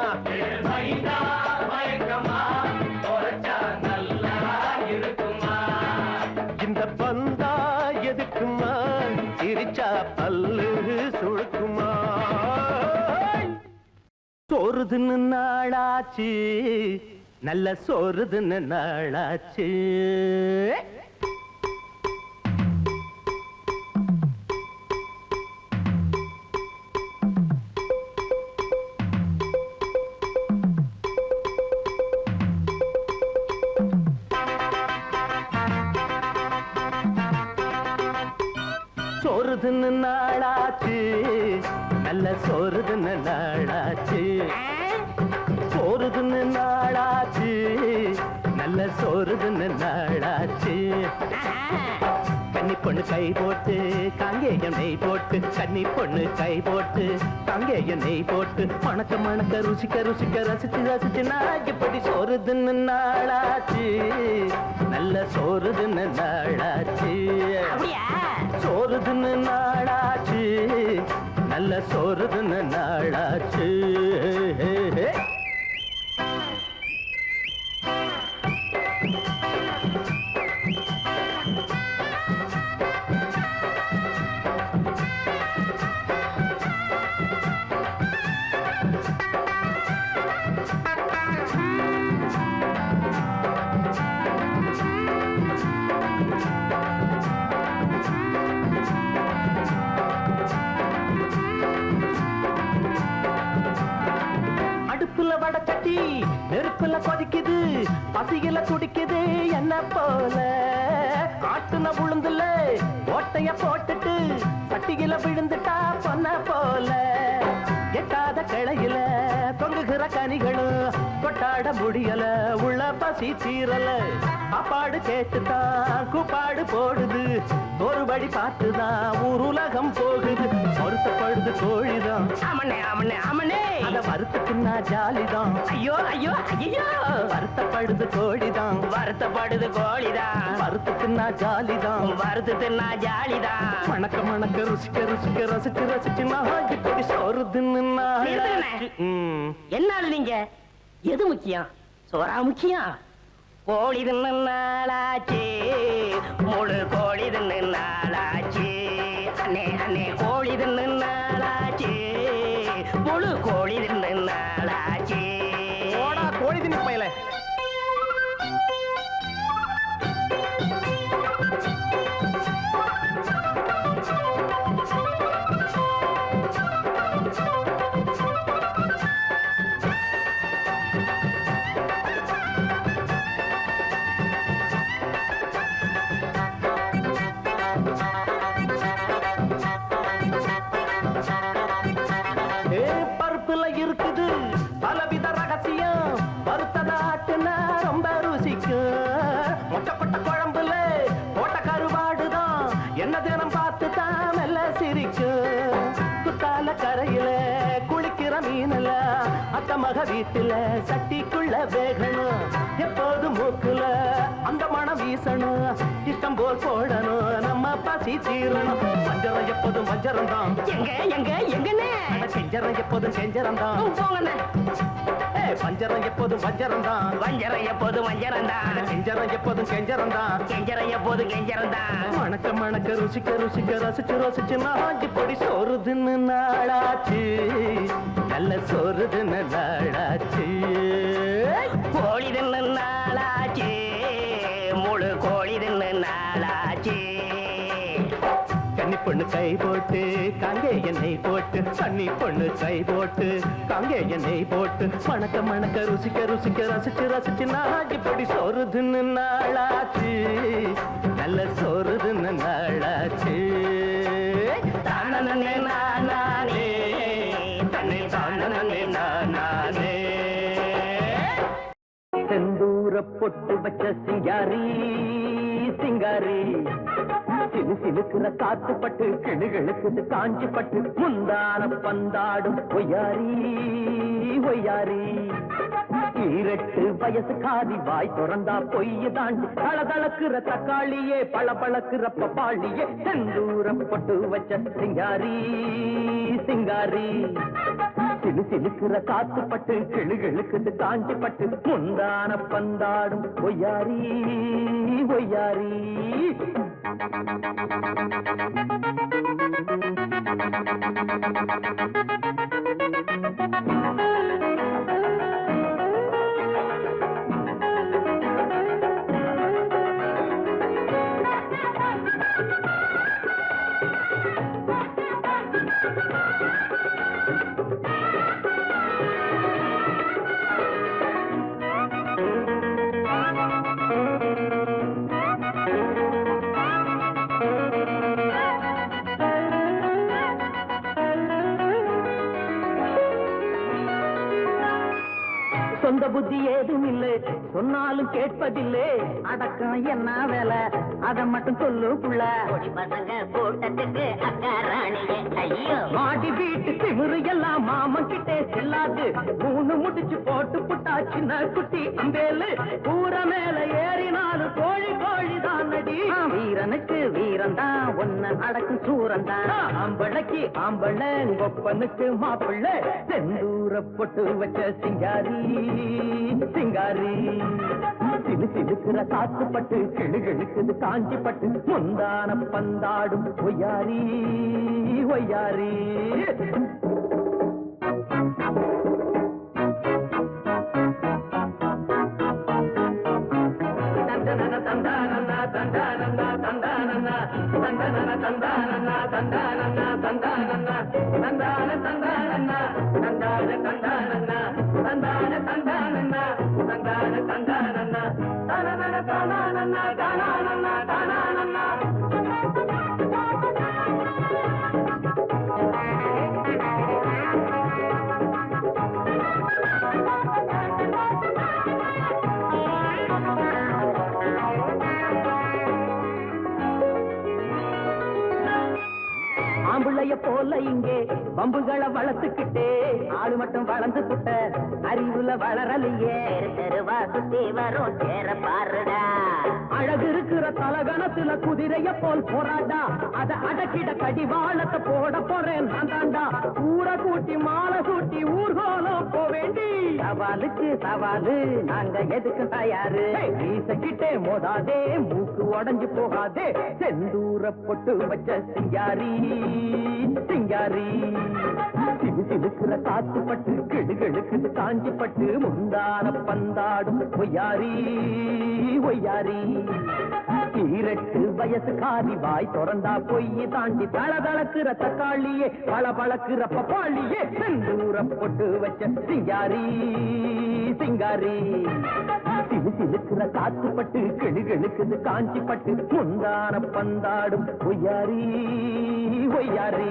இந்த பந்தா எதுக்குமா சிரிச்சா பல்லு சுழுக்குமா சோறுதுன்னு நாளாச்சு நல்ல சோறுதுன்னு நாளாச்சு சோறுதுன்னு நாளாச்சு நல்ல சோறுதுன்னு நாளாச்சு சோறுதுன்னு நாளாச்சு நல்ல சோறுதுன்னு நாளாச்சு கன்னி பொண்ணு கை போட்டு காங்கேயம் நெய் போட்டு கன்னி பொண்ணு கை போட்டு காங்கேயம் நெய் போட்டு மணக்க மணக்க ருசிக்க ருசிக்க ரசிச்சு ரசிச்சு நான் இப்படி சோறுதுன்னு நாளாச்சு நல்ல சோறுதுன்னு நாளாச்சு சோறுதுன்னு நாளாச்சு நல்ல சோறுதுன்னு நாளாச்சு வடச்சட்டி நெருப்புல கொதிக்குது பசியில துடிக்குது என்ன போல ஆட்டுன உளுந்துல ஓட்டைய போட்டுட்டு சட்டியில விழுந்துட்டா பொன்ன போல எட்டாத கிளையில தொங்குகிற கனிகளும் கொட்டாட முடியல உள்ள பசி தீரல சாப்பாடு கேட்டுதான் கூப்பாடு போடுது ஒரு வழி பார்த்துதான் ஊர் உலகம் போகுது பொருத்தப்படுது கோழிதான் ஆமனே ஆமனே ஆமனே அத வருத்தத்துனா ஜாலிதான் ஐயோ ஐயோ ஐயோ வருத்தப்படுது கோழிதான் வருத்தப்படுது கோழிதான் வருத்தத்துனா ஜாலிதான் வருத்தத்துனா ஜாலிதான் மணக்க மணக்க ருசிக்க ருசிக்க ரசிச்சு ரசிச்சு நான் இப்படி சோறுதுன்னு என்ன நீங்க எது முக்கியம் சோறா முக்கியம் கோழி தின்னு நாளாச்சு முழு கோழி தின்னு நாளாச்சு அண்ணே அண்ணே கோழி தின்னு நாளாச்சு முழு கோழி தின்னு நாளாச்சு கோழி தின்னு பையல மருமக வீட்டுல சட்டிக்குள்ள வேகணும் எப்போது மூக்குல அந்த மனம் வீசணும் இஷ்டம் போல் போடணும் நம்ம பசி தீரணும் பஞ்சரம் எப்போதும் பஞ்சரம் தான் எங்கண்ணே செஞ்சரம் எப்போதும் செஞ்சரம் தான் பஞ்சரம் எப்போதும் பஞ்சரம் தான் வஞ்சரம் எப்போதும் வஞ்சரம் தான் செஞ்சரம் எப்போதும் செஞ்சரம் தான் கெஞ்சரம் எப்போதும் கெஞ்சரம் தான் மணக்க மணக்க ருசிக்க ருசிக்க ரசிச்சு ரசிச்சு நாஞ்சி பொடி சோறுதுன்னு நாளாச்சு நல்ல சோறுதுன்னு நாளாச்சு கோழி தின்னு நாளாச்சு முழு கோழி தின்னு நாளாச்சு கன்னி பொண்ணு கை போட்டு காங்கே எண்ணெய் போட்டு கன்னி பொண்ணு கை போட்டு காங்கே எண்ணெய் போட்டு மணக்க மணக்க ருசிக்க ருசிக்க ரசிச்சு ரசிச்சு நாஞ்சி பொடி சோறுதுன்னு நாளாச்சு நல்ல சோறுதுன்னு நாளாச்சு தானே நானே தன்னை தானே நானே செந்தூர பொட்டு வச்ச சிங்காரி சிங்காரி சிலு சிலுக்குற காத்து பட்டு கிளுகளுக்கு காஞ்சி பட்டு முந்தான பந்தாடும் ஒய்யாரி ஒய்யாரி ஈரட்டு வயசு காதி வாய் திறந்தா பொய்ய தாண்டி தளதளக்குற தக்காளியே பளபளக்குற பப்பாளியே செந்தூர பொட்டு வச்ச சிங்காரி சிங்காரி சிலு சிலுக்குற காத்து பட்டு கிளுகளுக்கு காஞ்சி பட்டு முந்தான பந்தாடும் ஒய்யாரி ஒய்யாரி சொந்த புத்தி ஏதும் இல்லை சொன்னாலும் கேட்பதில்லை அடக்கம் என்ன வேலை அதை மட்டும் சொல்லு புள்ள பசங்க கூட்டத்துக்கு அக்கா ராணியே ஐயோ மாடி வீட்டு திமிரு எல்லாம் மாமன் கிட்டே செல்லாது மூணு முடிச்சு போட்டு புட்டா சின்ன குட்டி அம்பேலு கூற மேல ஏறினாலும் கோழி கோழி தான் நடி வீரனுக்கு வீரன் தான் ஒன்னு அடக்கும் சூரன் தான் ஆம்பளைக்கு ஆம்பளை ஒப்பனுக்கு மாப்பிள்ள செந்தூர பொட்டு வச்ச சிங்காரி சிங்காரி சிலு சிலுக்குற காத்து பட்டு கிளுகளுக்கு காஞ்சி பட்டு முந்தான பந்தாடும் ஒய்யாரி ஒய்யாரி தந்தன தந்தானன்னா தந்தானன்னா தந்தானன்னா தந்தன தந்தானன்னா தந்தானன்னா தந்தானன்னா தந்தான தந்தானன்னா தந்தான தந்தானன்னா தந்தான தந்தானன்னா தந்தான தந்தானன்னா தனன தனானன்னா தனானன்னா தனானன்னா ஆம்புள்ளைய போல இங்கே பம்புகளை வளர்த்துக்கிட்டே ஆளு மட்டும் வளர்ந்து புட்ட அறிவுல வளரலையே தெருவா சுத்தி வரும் சேர பாருடா அழகு இருக்கிற தலகணத்துல குதிரைய போல் போராடா அத அடக்கிட கடிவாளத்தை போட போறேன் நான் தாண்டா ஊர கூட்டி மாலை கூட்டி ஊர்கோலம் போவேண்டி சவாலுக்கு சவாலு நாங்க எதுக்கு தயாரு வீசக்கிட்டே மோதாதே மூக்கு உடஞ்சு போகாதே செந்தூர பொட்டு வச்ச சிங்காரி சிங்காரி சிலு சிலுக்குற காத்து பட்டு கிடுகிடுக்கு காஞ்சி பட்டு முந்தான பந்தாடும் ஒய்யாரி ஒய்யாரி ஈரட்டு வயசு காதி வாய் திறந்தா பொய்யை தாண்டி தளதளக்குற தக்காளியே பளபளக்குற பப்பாளியே செந்தூர பொட்டு வச்ச சிங்காரி சிங்காரி சிலு சிலுக்குற காத்து பட்டு கிடுகிடுக்கு காஞ்சி பட்டு முந்தான பந்தாடும் ஒய்யாரி ஒய்யாரி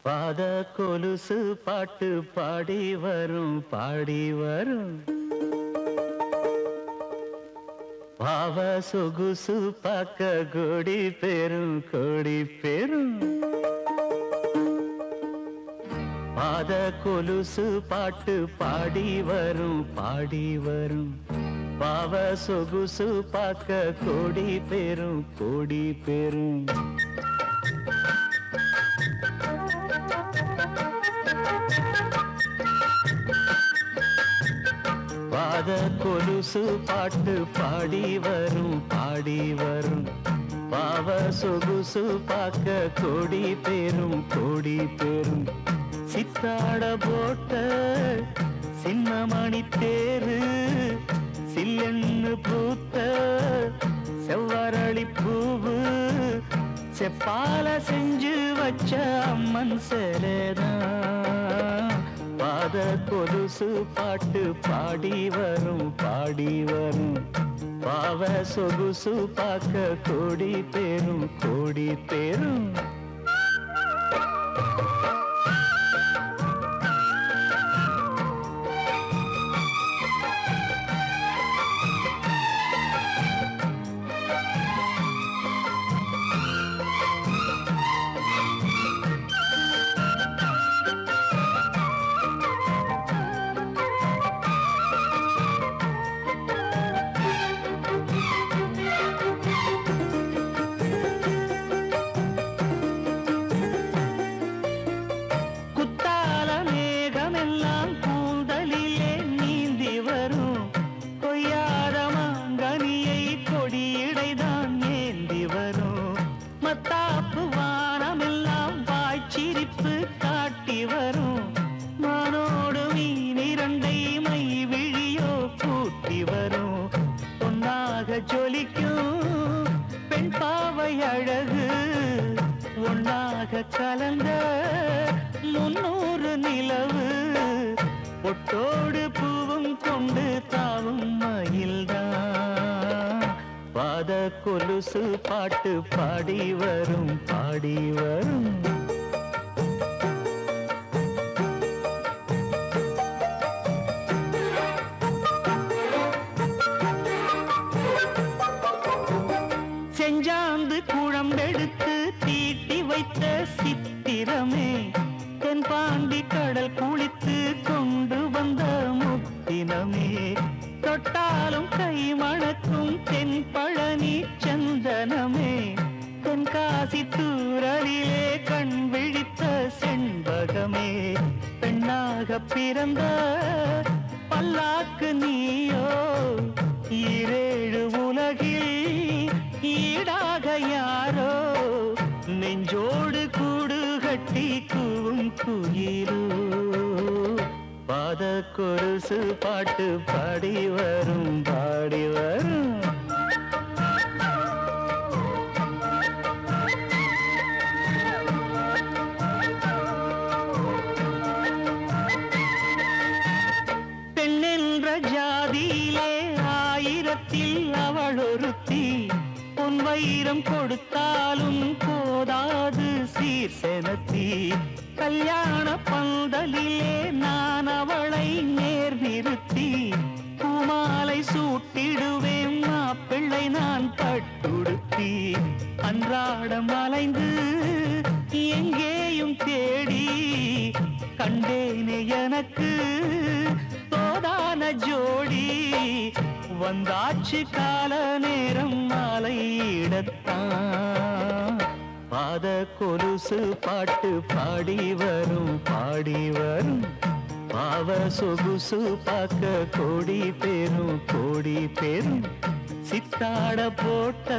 பாத கொலுசு பாட்டு பாடி வரும் பாடி வரும் பாவ சொகுசு பார்க்க கோடி பெரும் பாத கொலுசு பாட்டு பாடி வரும் பாடி வரும் பாவ சொகுசு பார்க்க கோடி பேரும் கோடி பேரும் பாத கொலுசு பாட்டு பாடி வரும் பாடி வரும் பாவ சொகுசு பார்க்க கோடி பேரும் கோடி பேரும் சித்தாட போட்ட சின்னமணி தேரு சில்லெண்ணு பூத்த செவ்வரளி பூவு செப்பால செஞ்சு வச்ச அம்மன் சேலேதான் பாத கொலுசு பாட்டு பாடி வரும் பாடி வரும் பாவ சொகுசு பார்க்க கோடி பேரும் கோடி பேரும் கலந்த 300 நிலவு பொட்டோடு பூவும் கொண்டு தாவும் மயில்தான் பாத கொலுசு பாட்டு பாடி வரும் பாடி வரும் செஞ்சாந்து குழம்பெடுத்து தீட்டி வைத்த சித்திரமே தென்பாண்டி கடல் குளித்து கொண்டு வந்த முத்தினமே தொட்டாலும் கை மணக்கும் தென்பழனி சந்தனமே தென்காசி தூரலிலே கண் விழித்த செண்பகமே பெண்ணாக பிறந்த பல்லாக்கு நீயோ ஈரேழு உலகில் ஈடாக யாரோ நெஞ்சோடு கூடு கட்டி கூவும் குயிலோ பாத கொலுசு பாட்டு பாடி வரும் பாடி வரும் பெண்ணென்ற ஜாதியிலே ஆயிரத்தில் அவள் ஒருத்தி பொன் வைரம் கொடுத்தாலும் போதாது சீர் செனத்தி கல்யாண பந்தலிலே நான் அவளை நேர் நிறுத்தி பூமாலை சூட்டிடுவேன் மாப்பிள்ளை நான் பட்டுடுத்தி அன்றாடம் அலைந்து எங்கேயும் தேடி கண்டேனே எனக்கு தோதான ஜோடி வந்தாச்சு கால நேரம் மாலையிடத்தான் பாத கொலுசு பாட்டு பாடி வரும் பாடி வரும் பாவ சொகுசு பார்க்க கோடி பேரும் கோடி பேரும் சித்தாட போட்ட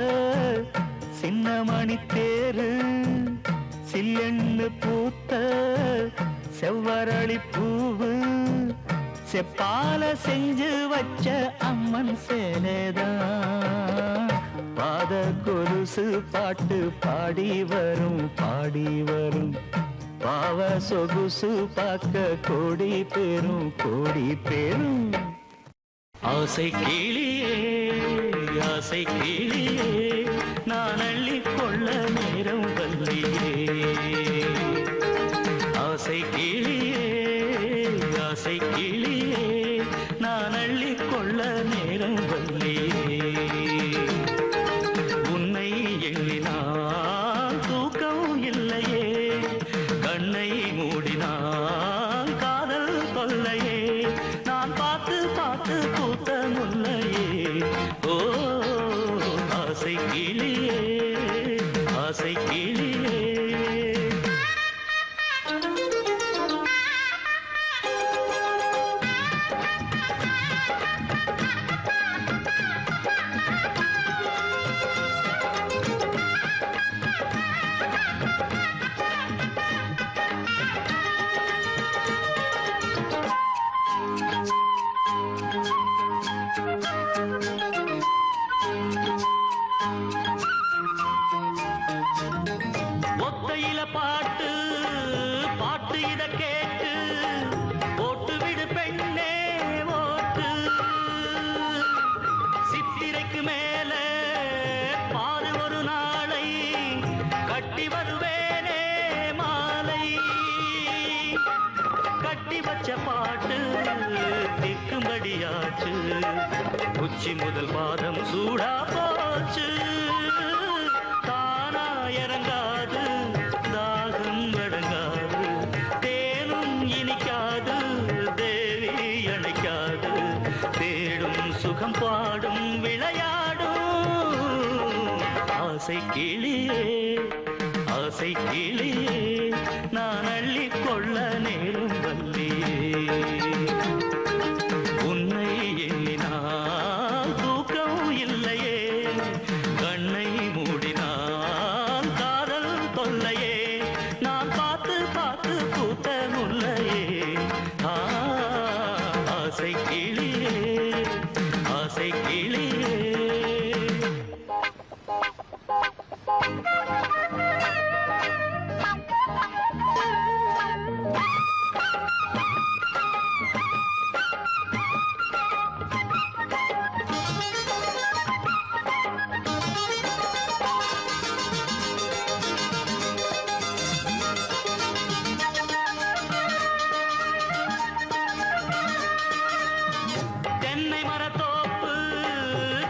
சின்னமணி தேரு சில்லெண்ணு பூத்த செவ்வரளி பூவு செப்பால செஞ்சு வச்ச அம்மன் சேலேதான் பாத கொலுசு பாட்டு பாடி வரும் பாடி வரும் பாவ சொகுசு பார்க்க கோடி பேரும் கோடி பேரும் ஆசை கிளியே ஆசை கிளியே நான் அள்ளிக்கொள்ள நேரம் வல்லியே ஆசை கிளியே ஆசை கிளியே நான் அள்ளிக்கொள்ள நேரம் வல்லியே உன்னை எண்ணினால் தூக்கம் இல்லையே கண்ணை மூடினால் ஆசை கிளியே ஆசை கிளியே ஒத்தையில பாட்டு பாட்டு இத கேட்டு போட்டு விடு பெண்ணே ஓட்டு சித்திரைக்கு மேல பாரு ஒரு நாளை கட்டி வருவேனே மாலை கட்டி வச்ச பாட்டு திக்கும்படியாச்சு உச்சி முதல் பாதம் சூடா போச்சு தானா இறங்காது தாகம் அடங்காது தேனும் இனிக்காது தேவி அணைக்காது தேடும் சுகம் பாடும் விளையாடும் ஆசை கிளியே ஆசை கிளியே நான் அள்ளி கொள்ள நேரும் வல்லியே உன்னை எண்ணினால் தூக்கம் இல்லையே கண்ணை மூடினால் காதல் தொல்லையே நான் பார்த்து பார்த்து பூத்த முல்லையே ஆசை கிளியே ஆசை கிளியே தென்னை மரத்தோப்பு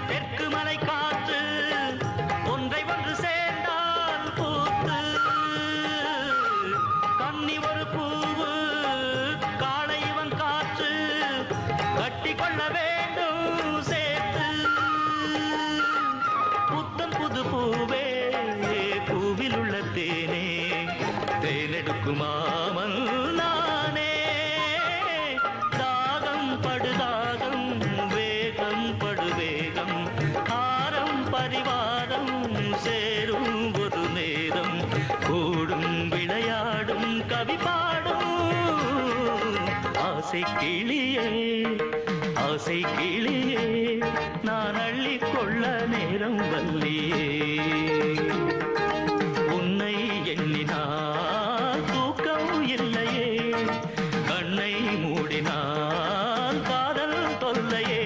தெற்கு மலை காற்று ஒன்றை ஒன்று சேர்ந்தால் பூத்து கன்னி ஒரு பூவு காளை இவன் காற்று கட்டி கொள்ள வேண்டும் சேர்த்து புத்தம் புது பூவே பூவில் உள்ள தேனே தேனெடுக்கும் மாமல் நானே தாகம் படுதாகம் வேகம் படுவேகம் ஆரம் பரிவாரம் சேரும் ஒரு நேரம் கூடும் விளையாடும் கவி பாடும் ஆசை கிளியே ஆசை கிளியே நான் அள்ளி கொள்ள நேரம் வல்லியே உன்னை எண்ணினால் தூக்கம் இல்லையே கண்ணை மூடினால் காதல் தொல்லையே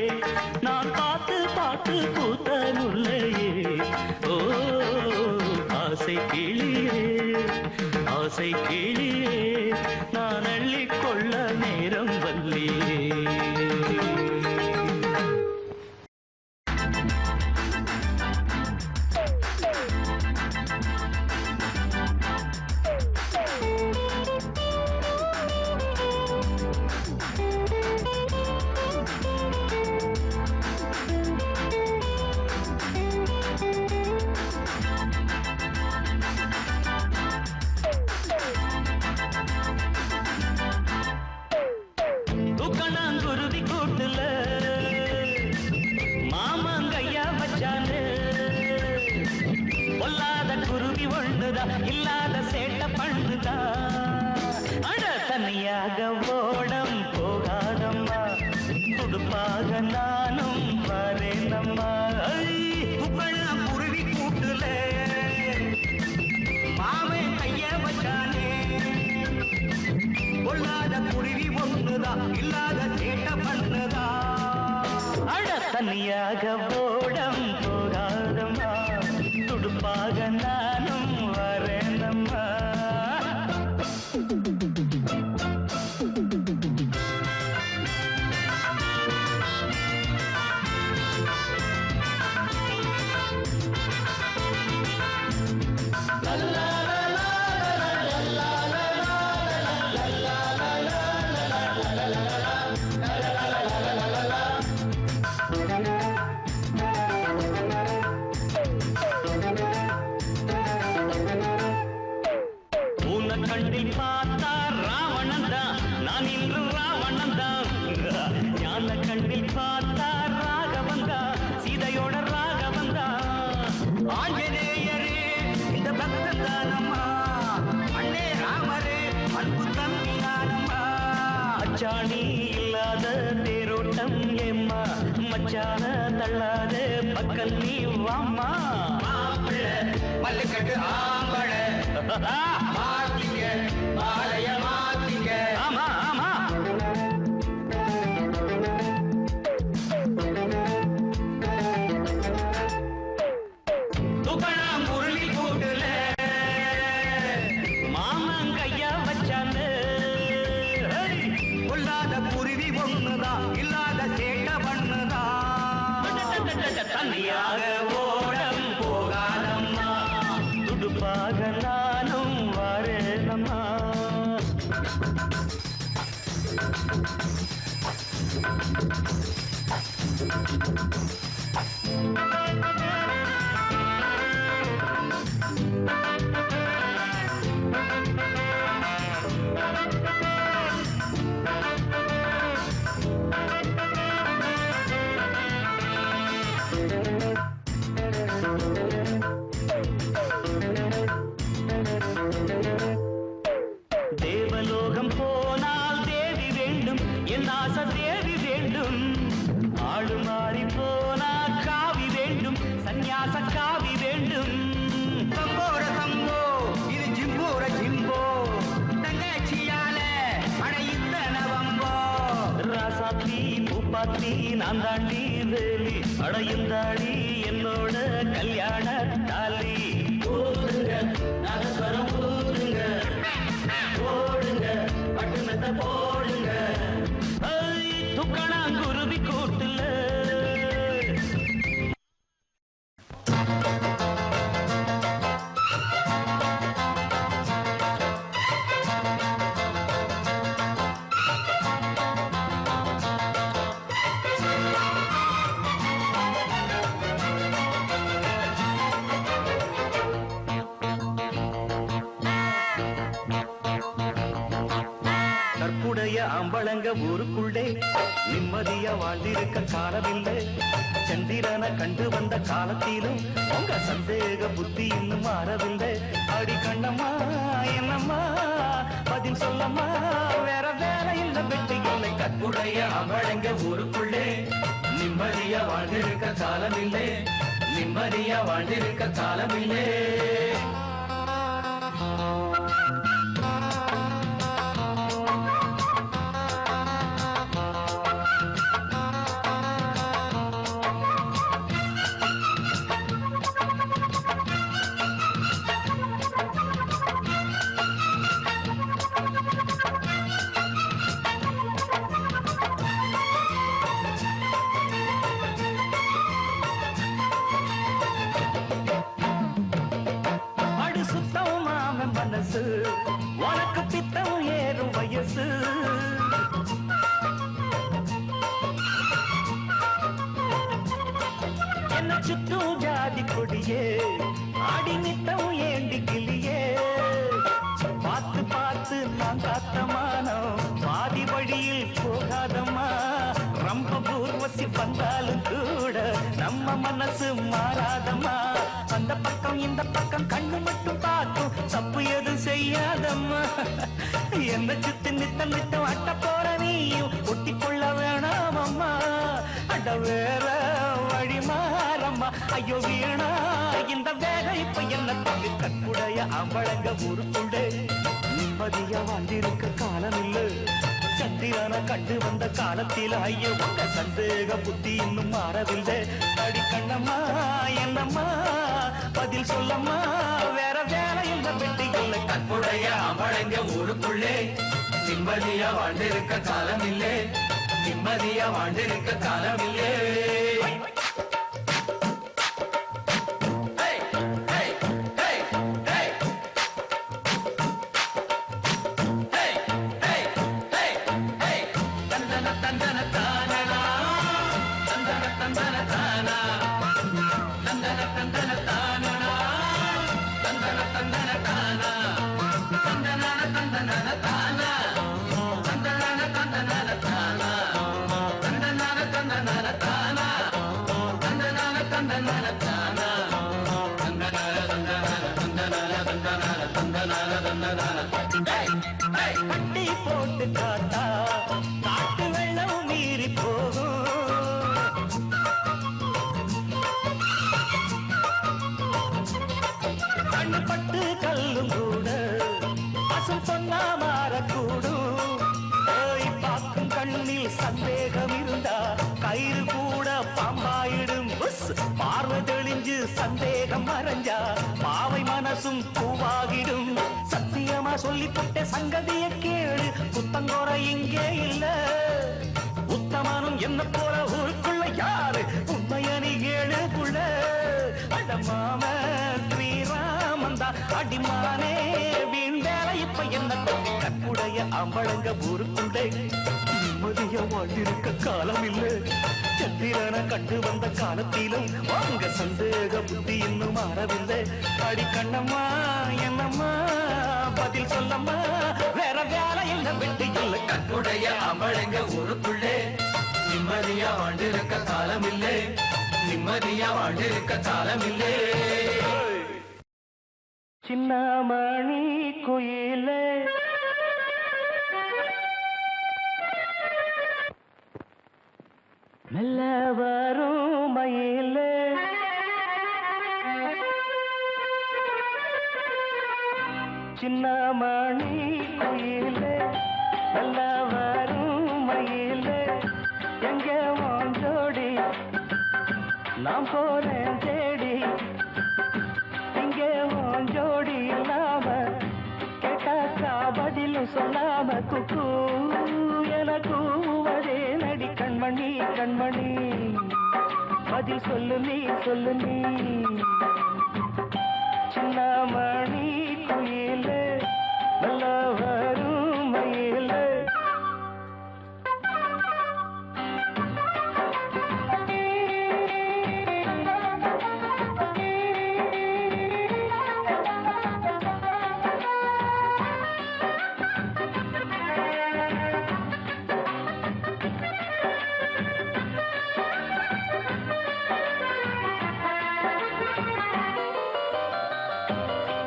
நான் பார்த்து பார்த்து பூத்த முல்லையே ஓ ஆசை கிளியே ஆசை கிளியே நான் அள்ளி கொள்ள நேரம் வல்லியே குருவி கூட்டுல மாமங்கையா வச்சானு பொல்லாத குருவி ஒண்ணுதா இல்லாத சேட்டை பண்ணுதா அட தனியாக ஓடம் போகாதம்மா துடுப்பாக நானும் வரேனம்மா குருவி கூட்டுல மாமன் கைய வச்சானே பொல்லாத குருவி ஒண்ணுதா இல்லாத சேட்ட பண்ணுதா அட தனியாக ஓடம் போகாதம்மா துடுப்பாக நானும் வரேனம்மா மச்சாணி இல்லாத தேரோட்டம் ஏம்மா மச்சான தள்ளாத பக்கல் நீ வாம்மா மல்லுக்கட்டு ஆம்பள மாத்திங்க மாலைய மாத்திங்க. ஆமா ஆமா துகணம் உருளி கூட்டுல மாமன் கையா வச்சான்னு கொள்ளாத குருவி ஒண்ணுதான் இல்லாத சேட்ட பண்ணுதான். தனியாக ஓடம் போகாதம்மா துடுப்பாக நானும் வரேனம்மா. தேவலோகம் போனால் தேவி வேண்டும் என் ஆசை தேவி வேண்டும். ஆடு மாறி போனா காவி வேண்டும் சந்நியாச காவி வேண்டும். சம்போர சம்போ இது ஜிம்போர ஜிம்போ தங்கச்சியால அடையுத்த நவம்போ. ராசாத்தி பூப்பாத்தி நான் தாண்டி வேலி அடையுந்தாடி என்னோட கல்யாண தாலி. ஊருங்க நகஸ்வரம் ஊருங்க ஓடுங்க பட்டுனத்தை போடுங்க துக்கணாங்குருவி கூட்டுல. கற்புடைய அம்பளங்க ஊருக்குள்ளே நிம்மதியா வாழ்ந்திருக்க காலமில்லை. சந்திரனை கண்டு வந்த காலத்திலும் உங்க சந்தேக புத்தி இன்னும் மாறவில்லை. அடி கண்ணம்மா என்னம்மா பதில் சொல்லம்மா வேற வேற இல்ல வெற்றி இல்லை. கற்புடைய அம்பளங்க ஊருக்குள்ளே நிம்மதியா வாழ்ந்திருக்க காலமில்லை. நிம்மதியா வாழ்ந்திருக்க காலமில்லை. மனசு உனக்கு பித்தம் ஏறும் வயசு. என்ன சுத்தும் ஜாதி கொடியே ஆடி நித்தம் ஏண்டி கிளியே. பார்த்து பார்த்து நான் காத்தமானோம் பாதி வழியில் போகாதம்மா. ரொம்ப பூர்வசி வந்தாலும் கூட நம்ம மனசு மாறாதம்மா. அந்த பக்கம் இந்த பக்கம் கண்ணு மட்டும் பார்க்கும் தப்பு எதுவும் செய்யாதம்மா. என்ன சுத்தி நித்தம் நித்தம் அட்ட போற நீயும் ஒட்டிக்கொள்ள வேணாம் அம்மா. அட வேற வழி மாறம்மா. ஐயோ வீணா இந்த வேக இப்ப என்ன தம்பி. கற்புடைய அம்பளங்க ஊருக்குள்ளே நிம்மதியா வாழ்ந்திருக்க காலம் இல்லை. சந்திரனை கண்டு வந்த காலத்தில் ஐயோ உங்க சந்தேக புத்தி இன்னும் மாறவில்லை. அடி கண்ணம்மா என்னம்மா பதில் சொல்லம்மா வேற வேலை இல்ல வெட்டி இல்லை. கற்புடைய அம்பளங்க ஊருக்குள்ளே நிம்மதியா வாழ்ந்திருக்க காலம் இல்லை. நிம்மதியா வாழ்ந்திருக்க காலம் இல்லை. தந்தன கட்டி போட்டு காத்தா காட்டு வெள்ளம் மீறி போகும். கண்ணு பட்டு கல்லும் கூட பசும் பொன்னா மாறக்கூடும். போய் பார்க்கும் கண்ணில் சந்தேகம் இருந்தா கயிறு கூட பாம்பாயிடும். பார்வை தெளிஞ்சு சந்தேகம் மறைஞ்சா பாவை மனசும் பூவாகிடும். சத்தியமா சொல்லி போட்ட சங்கதிய கேளு, புத்தங்கோர இங்கே இல்ல. உத்தமனும் என்ன போல ஊருக்குள்ள யாரு உண்மையணி ஏழுக்குள்ள. அடமாம ஸ்ரீராமன் தான் அடிமானே வீண் வேலை. இப்ப என்ன கொண்டு கற்புடைய அம்பளங்க ஊருக்குள்ளே நிம்மதியா வாழ்ந்திருக்க காலம் இல்லை. சந்திரனை கண்டு வந்த காலத்திலும் உங்க சந்தேக புத்தி இன்னும் மாறவில்லை. அடி கண்ணம்மா என்னம்மா பதில் சொல்லம்மா, வேற வேலை என்ன வெட்டி இல்லை. கற்புடைய அம்பளங்க ஊருக்குள்ளே நிம்மதியா வாழ்ந்திருக்க காலம் இல்லை. நிம்மதியா வாழ்ந்திருக்க காலம் இல்லை. சின்னமணி குயிலே மெல்ல வரும் மயிலே, சின்னமணி குயிலே மெல்ல வரும் மயிலே, எங்க வாஞ்சோடி நாம் போறேன் தேடி. இங்கே வாஞ்சோடி இல்லாம கேட்டாக்கா பதிலும் சொல்லாம குக்கு எனக்கு வதே நடி. கண்மணி கண்மணி பதில் சொல்லு நீ சொல்லு நீ. சின்னமணி குயிலே நல்ல வரும் மயிலே.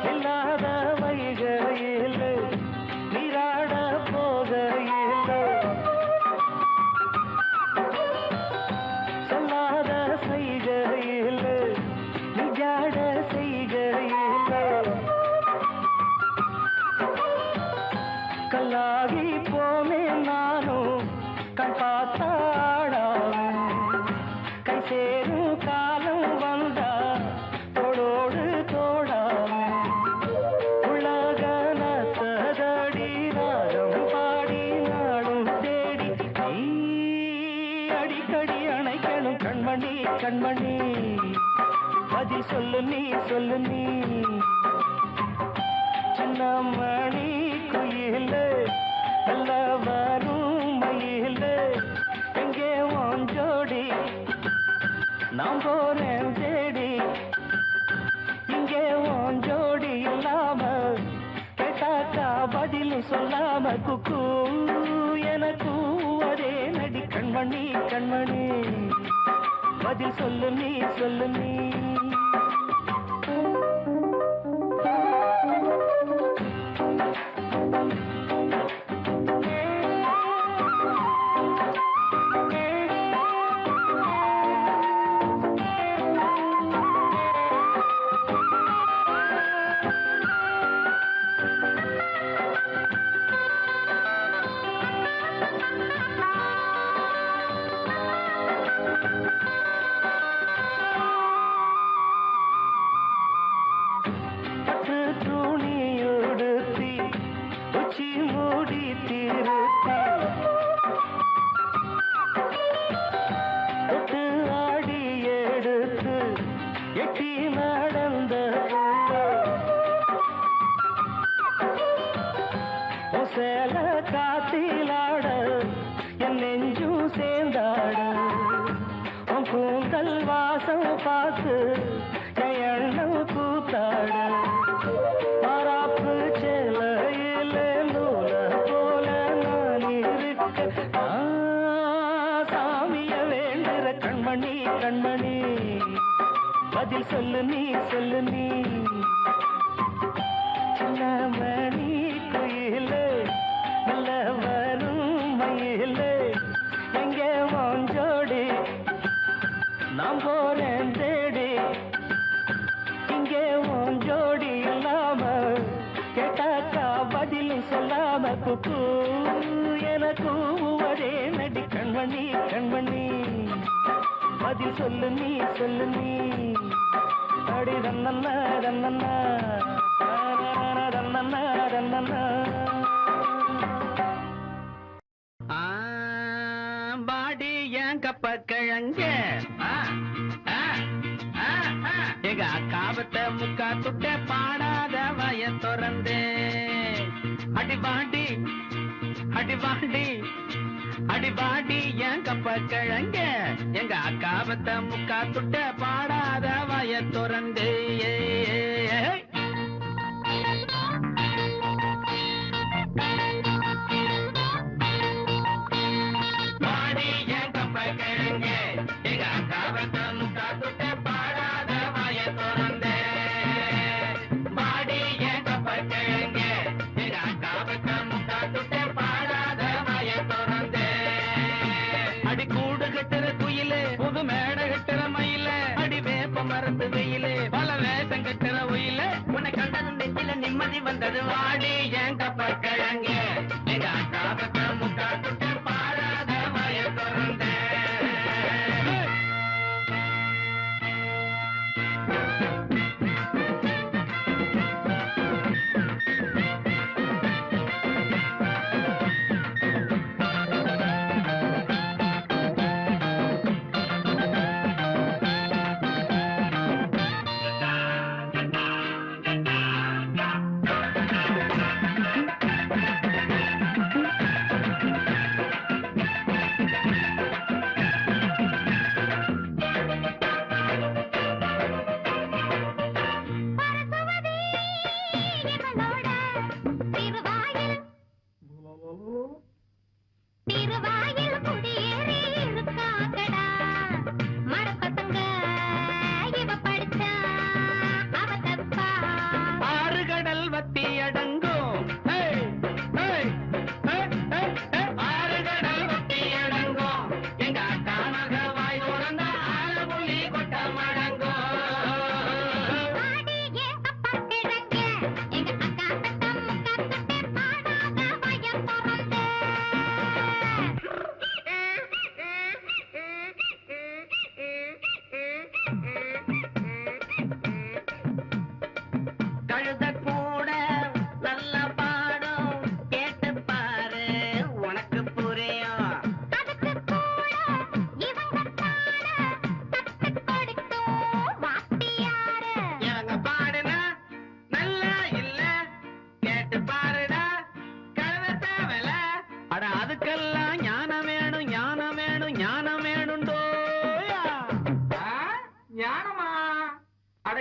இல்லாத வைகையில் நீராட போகையில் சொல்லாத செய்கையில் நிஜாட செய்கையில் கல்லாகி போமே நானும் கண் பார்த்தாடாமே. கை சேரும் காலம் வந்தா தோடோடு தோடாமே. உலகனத்ததடி ராகம் பாடி நாடும் தேடி நீ அடிக்கடி அணைக்கணும். கண்மணி கண்மணி பதில் சொல்லு நீ சொல்லு நீ. சின்னமணி குயிலே நல்ல வரும் மயிலே, எங்கே வாஞ்சோடி நாம் போறேன் தேடி. இங்கே வாஞ்சோடி இல்லாம கேட்டாக்கா பதிலும் சொல்லாம குக்கு எனக்கு அதே நடி. கண்மணி கண்மணி பதில் சொல்லு நீ சொல்லு நீ. பதில் சொல்லு நீ சொல்லு நீ. சின்ன மணி குயிலே நல்ல வரும் மயிலே எங்கே வாஞ்சோடி நான் போறேன் தேடி இங்கே வாஞ்சோடி இல்லாம கேட்டாக்கா பதிலும் சொல்லாம குக்கு எனக்கு ஒரே நடி கண்மணி கண்மணி பதில் சொல்லு நீ அடி ரன்னண்ணா ரன்னண்ணா ரன்னண்ணா ரன்னண்ணா பாடி ஏன் கப்ப கிழங்க எங்க அக்காவத்தை முக்கா துட்ட பாடாத வய திறந்தே அடிபாண்டி அடிபாண்டி அடிபாடி என் கப்ப கிழங்க எங்க அக்காவத்தை முக்கா துட்ட பாடாத வய திறந்தே வெயிலே பல வேஷம் கட்டுற உயில உன்னை கண்டது நெஞ்சில நிம்மதி வந்தது வாடி என் கப்ப கிழங்க எங்க அக்காவத்தை முக்கா துட்ட பாடாத வய திறந்த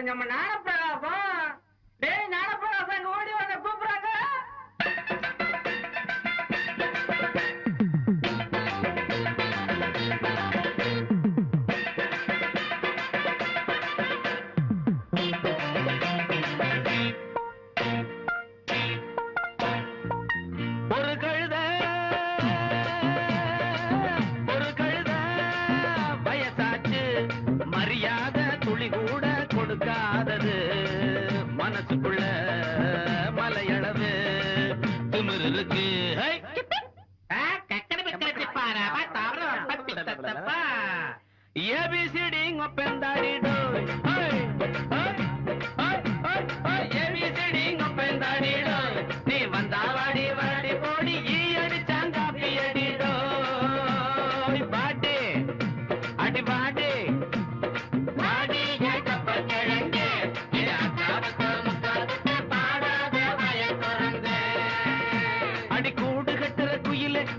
நம்ம ஞானப்பிரகாசம் டேய் ஞானப்பிரகாசம் இங்க ஓடி வாங்க கூப்பிடுறாங்க மனசுக்குள்ள மலையளவு திமிரு இருக்கு ஏபிசிடி ஒப்பந்தாடிடோ ஏபிசிடி ஒப்பந்தாடிடோ நீ வந்தா வாடி வாடி போடி ஈ அடிச்சாங்காப்பி அடிடோ பாட்டு அடி பாட்டு பாடி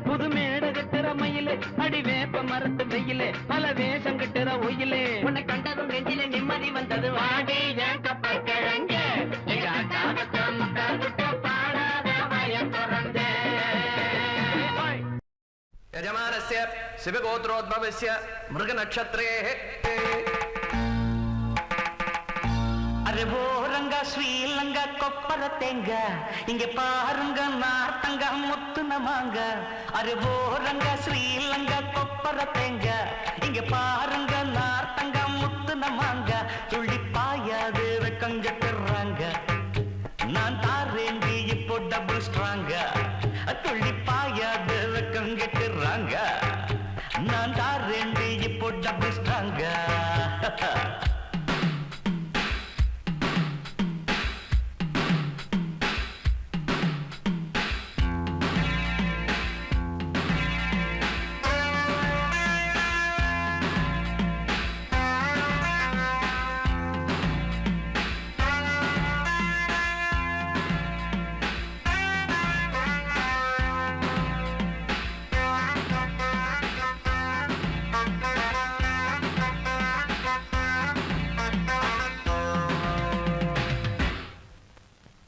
புது மேட கட்டுற மயிலே அடி வேப்ப மரத்து வெயிலே பல வேஷம் கட்டுற ஒயிலே உன்னை கண்டதும் நெஞ்சில நிம்மதி வந்தது வாடி என் கப்ப கிழங்க பாடாத வயம் திறந்த யஜமானஸ்ய சிவகோத்ரோத்பவஸ்ய மிருக நட்சத்திரே அரே போ ரங்க ஸ்ரீலங்கா கொப்பர தேங்க இங்க பாருங்க நார்த்தங்க முத்துனமாங்க அரே ஓரங்க ஸ்ரீலங்கா கொப்பர தேங்க இங்க பாருங்க நார்த்தங்க முத்துனமாங்க துள்ளி பாயாது வெக்கங்கட்டுறாங்க நான் தாரேண்டி இப்போ டபுள் ஸ்ட்ராங்க துள்ளி பாயாது வெக்கங்கட்டுறாங்க நான் தாரேண்டி இப்போ டபுள் ஸ்ட்ராங்க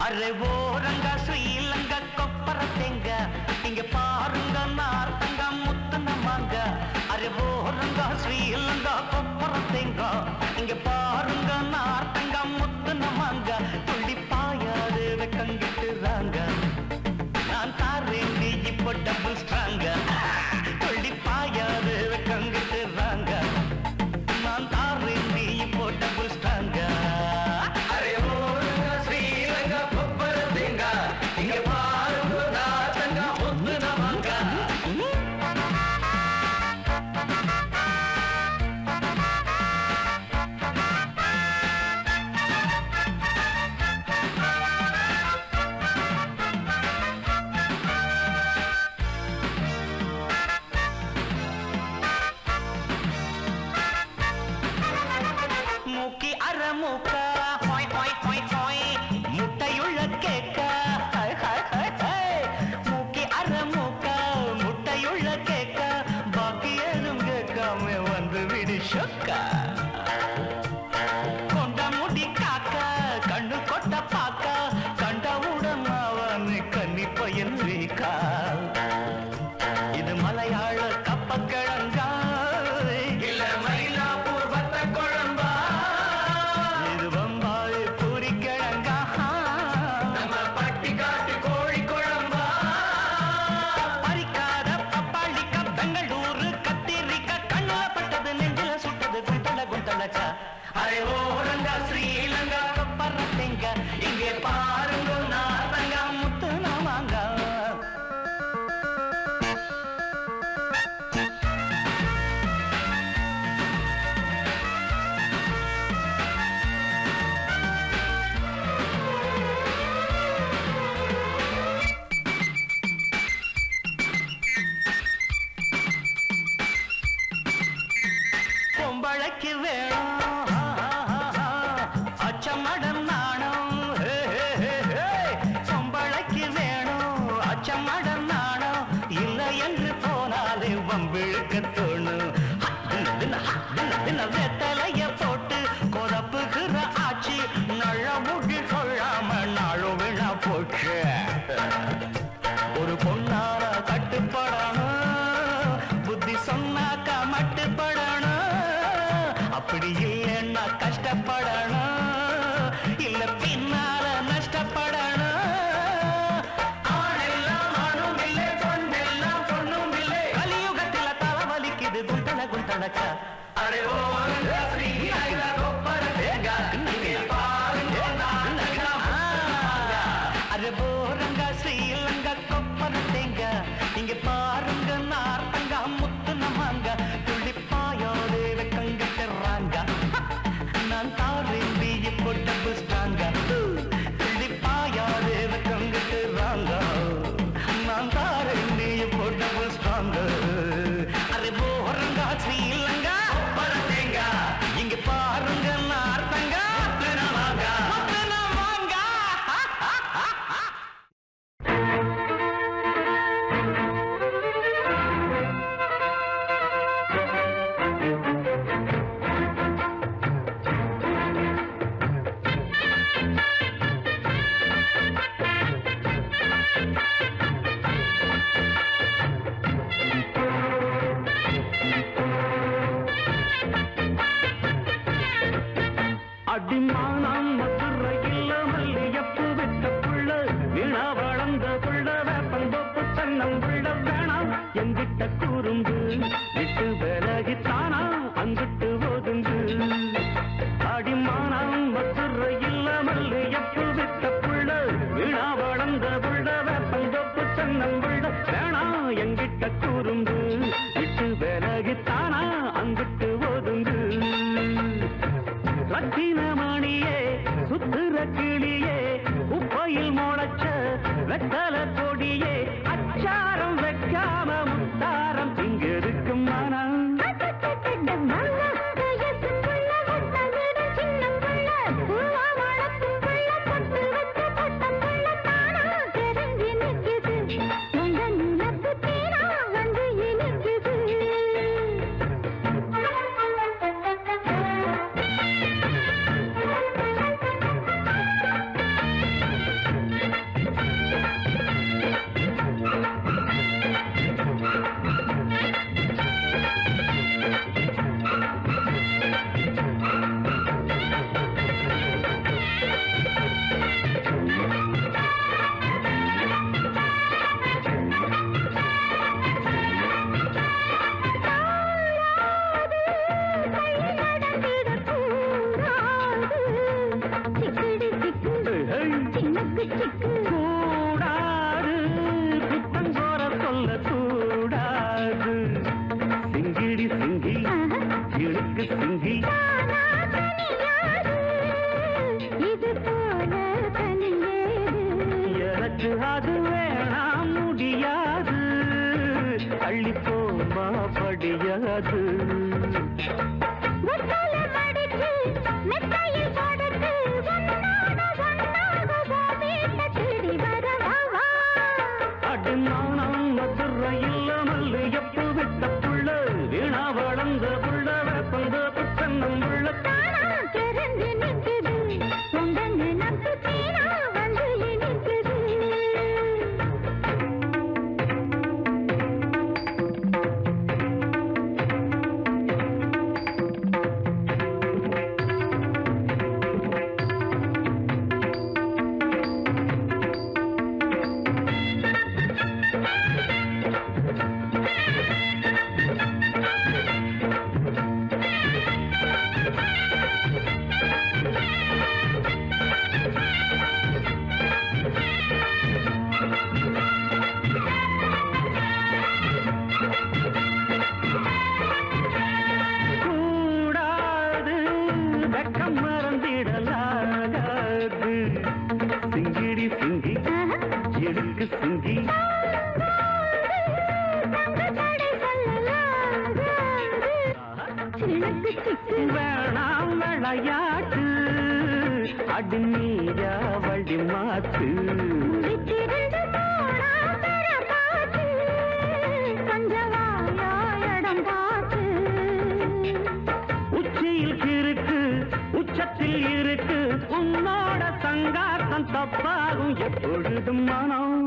அரே ஓரங்க ஸ்ரீலங்கா கொப்பர தேங்க இங்க பாருங்க நார்த்தங்க முத்துனமாங்க அரே ஓரங்க ஸ்ரீலங்கா கொப்பர தேங்க இங்க பாருங்க நார்த்தங்க முத்துனமாங்க துள்ளி பாயாது வெக்கங்கிட்டுறாங்க நான் தாரேண்டி இப்போ டபுள் ஸ்ட்ராங்க துள்ளி பாயாது வெக்கங்கிட்டுறாங்க நான் தாரேண்டி இப்போ டபுள் ஸ்ட்ராங்க அரே இங்க பாருங்க நார்த்தங்க முத்துனமாங்க மூக்கி அரமுக்க ஹாய் ஹாய் ஹாய் ஹாய் முட்டையுள்ள கேக்க மூக்கி அரமுக்க முட்டையுள்ள கேக்க பாக்கி ஏதும் கேட்காம வந்து விடு சொக்கா கொண்ட முடி காக்க கண்ணு கொட்ட பாக்க கண்டவுடன் அவன் கன்னி பையன் வீக்கா இது மலையாள கப்பக்கிழங்கா இல்ல மயிலாப்பூர் வத்த குழம்பா இது பம்பாய் பூரி கிழங்கா நம்ம பட்டி காட்டு கோழி குழம்பா பறிக்காத பப்பாளிக்கா பெங்களூரு கத்திரிக்கா கண்ணுல பட்டது நெஞ்சில சுட்டது குண்டல குண்டலக்கா அரே ஓரங்க ஸ்ரீலங்கா கொப்பர தேங்க இங்கே பாருங்க நார்த்தங்க முத்துனமாங்க பொம்பளைக்கு வேணும் அச்சமடம் நாணம் பொம்பளைக்கு வேணும் அச்சமடம் நாணம் இல்லை என்று போனாலே வம்பிழுக்க தோணும் வெத்தலைய போட்டு கொதப்புகிற ஆட்சி நல்ல முடி கொள்ளாம நாளும் விழா போச்சு ஒரு பொண்ணார கட்டுப்படணும் புத்தி சொன்னாக்கா மட்டுப்படணும் அப்படி இல்லைன்னா கஷ்டப்படணும் இல்ல பின்னால நஷ்டப்படணும் ஆணெல்லாம் ஆணும் இல்லை பொண்ணெல்லாம் பொண்ணும் இல்லை கலியுகத்தில தலைவலிக்குது குண்டல குண்டலக்கா அரே ஓ ஸ்ரீலங்கா கொப்பர தேங்க இங்கே பாருங்க நார்த்தங்க அரே போரங்க ஸ்ரீலங்கா கொப்பர தேங்க இங்க பாருங்க நார்த்தங்க முத்துனமாங்க துள்ளி பாயோடு வெக்கங்கிட்டுறாங்க நான் தாரேண்டி இப்போ டபுள் ஸ்ட்ராங்க துள்ளி பாயோடு வெக்கங்கிட்டுறாங்க நான் தாரேண்டி இப்போ டபுள் ஸ்ட்ராங்க அரே போரங்க ஸ்ரீலங்கா கொப்பர தேங்க இங்க பாருங்க நார்த்தங்க முத்துனமாங்க முத்துனமாங்க அடிமானம் மதுரையில் குறும்பு விட்டு விலகித்தானா அங்கிட்டு ஒதுங்கு அடிமானம் மதுரை இல்லாமல் எப்பு விட்ட புள்ள வீணா வளர்ந்த புள்ள வேப்பந்தோப்பு தென்னங்குள்ள வேணா எங்கிட்ட குறும்பு விட்டு விலகித்தானா அங்கிட்டு ஒதுங்கு ரத்தினமணியே சுத்துற கிளியே உப்பையில் முளைச்ச வெத்தல கொடியே அச்சாரம் வைக்காம முத்தாரம் இங்க இருக்கும் மனம் கூடாது புத்தங்கோர சொல்ல கூடாது சிங்கிடி சிங்கி இழுக்கு சிங்கி எனக்கு அது வேணாம் முடியாது அள்ளி போமா படியாது அடு நாணம் மதுரை இல்லாமல் எப்பு விட்ட புள்ள வீணா வளர்ந்த புள்ள வேப்பந்த புத்தன்னம் உள்ள கூடாது வெக்கம் மறந்திடலாகாது சிங்கிடி சிங்கி இழுக்கு சிங்கி வேணாம் விளையாட்டு அடி நீயா வழி மாத்து உச்சியில் இருக்கு உச்சத்தில் இருக்கு உன்னோட சங்காத்தம் தப்பாகும் எப்பொழுதும் மனம்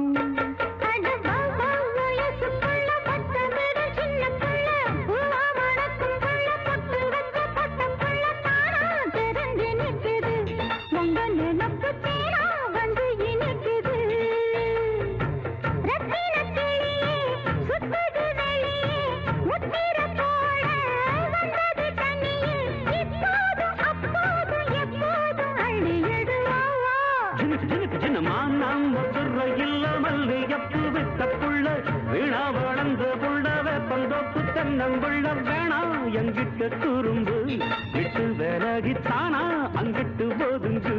மானம் மதுரை இல்லாமல் எப்பு விட்ட புள்ள வீணா வளர்ந்த புள்ள வேப்பந்தோப்பு தென்னங்குள்ள வேணா எங்கிட்ட குறும்பு விட்டு விலகித்தானா அங்கிட்டு ஒதுங்கு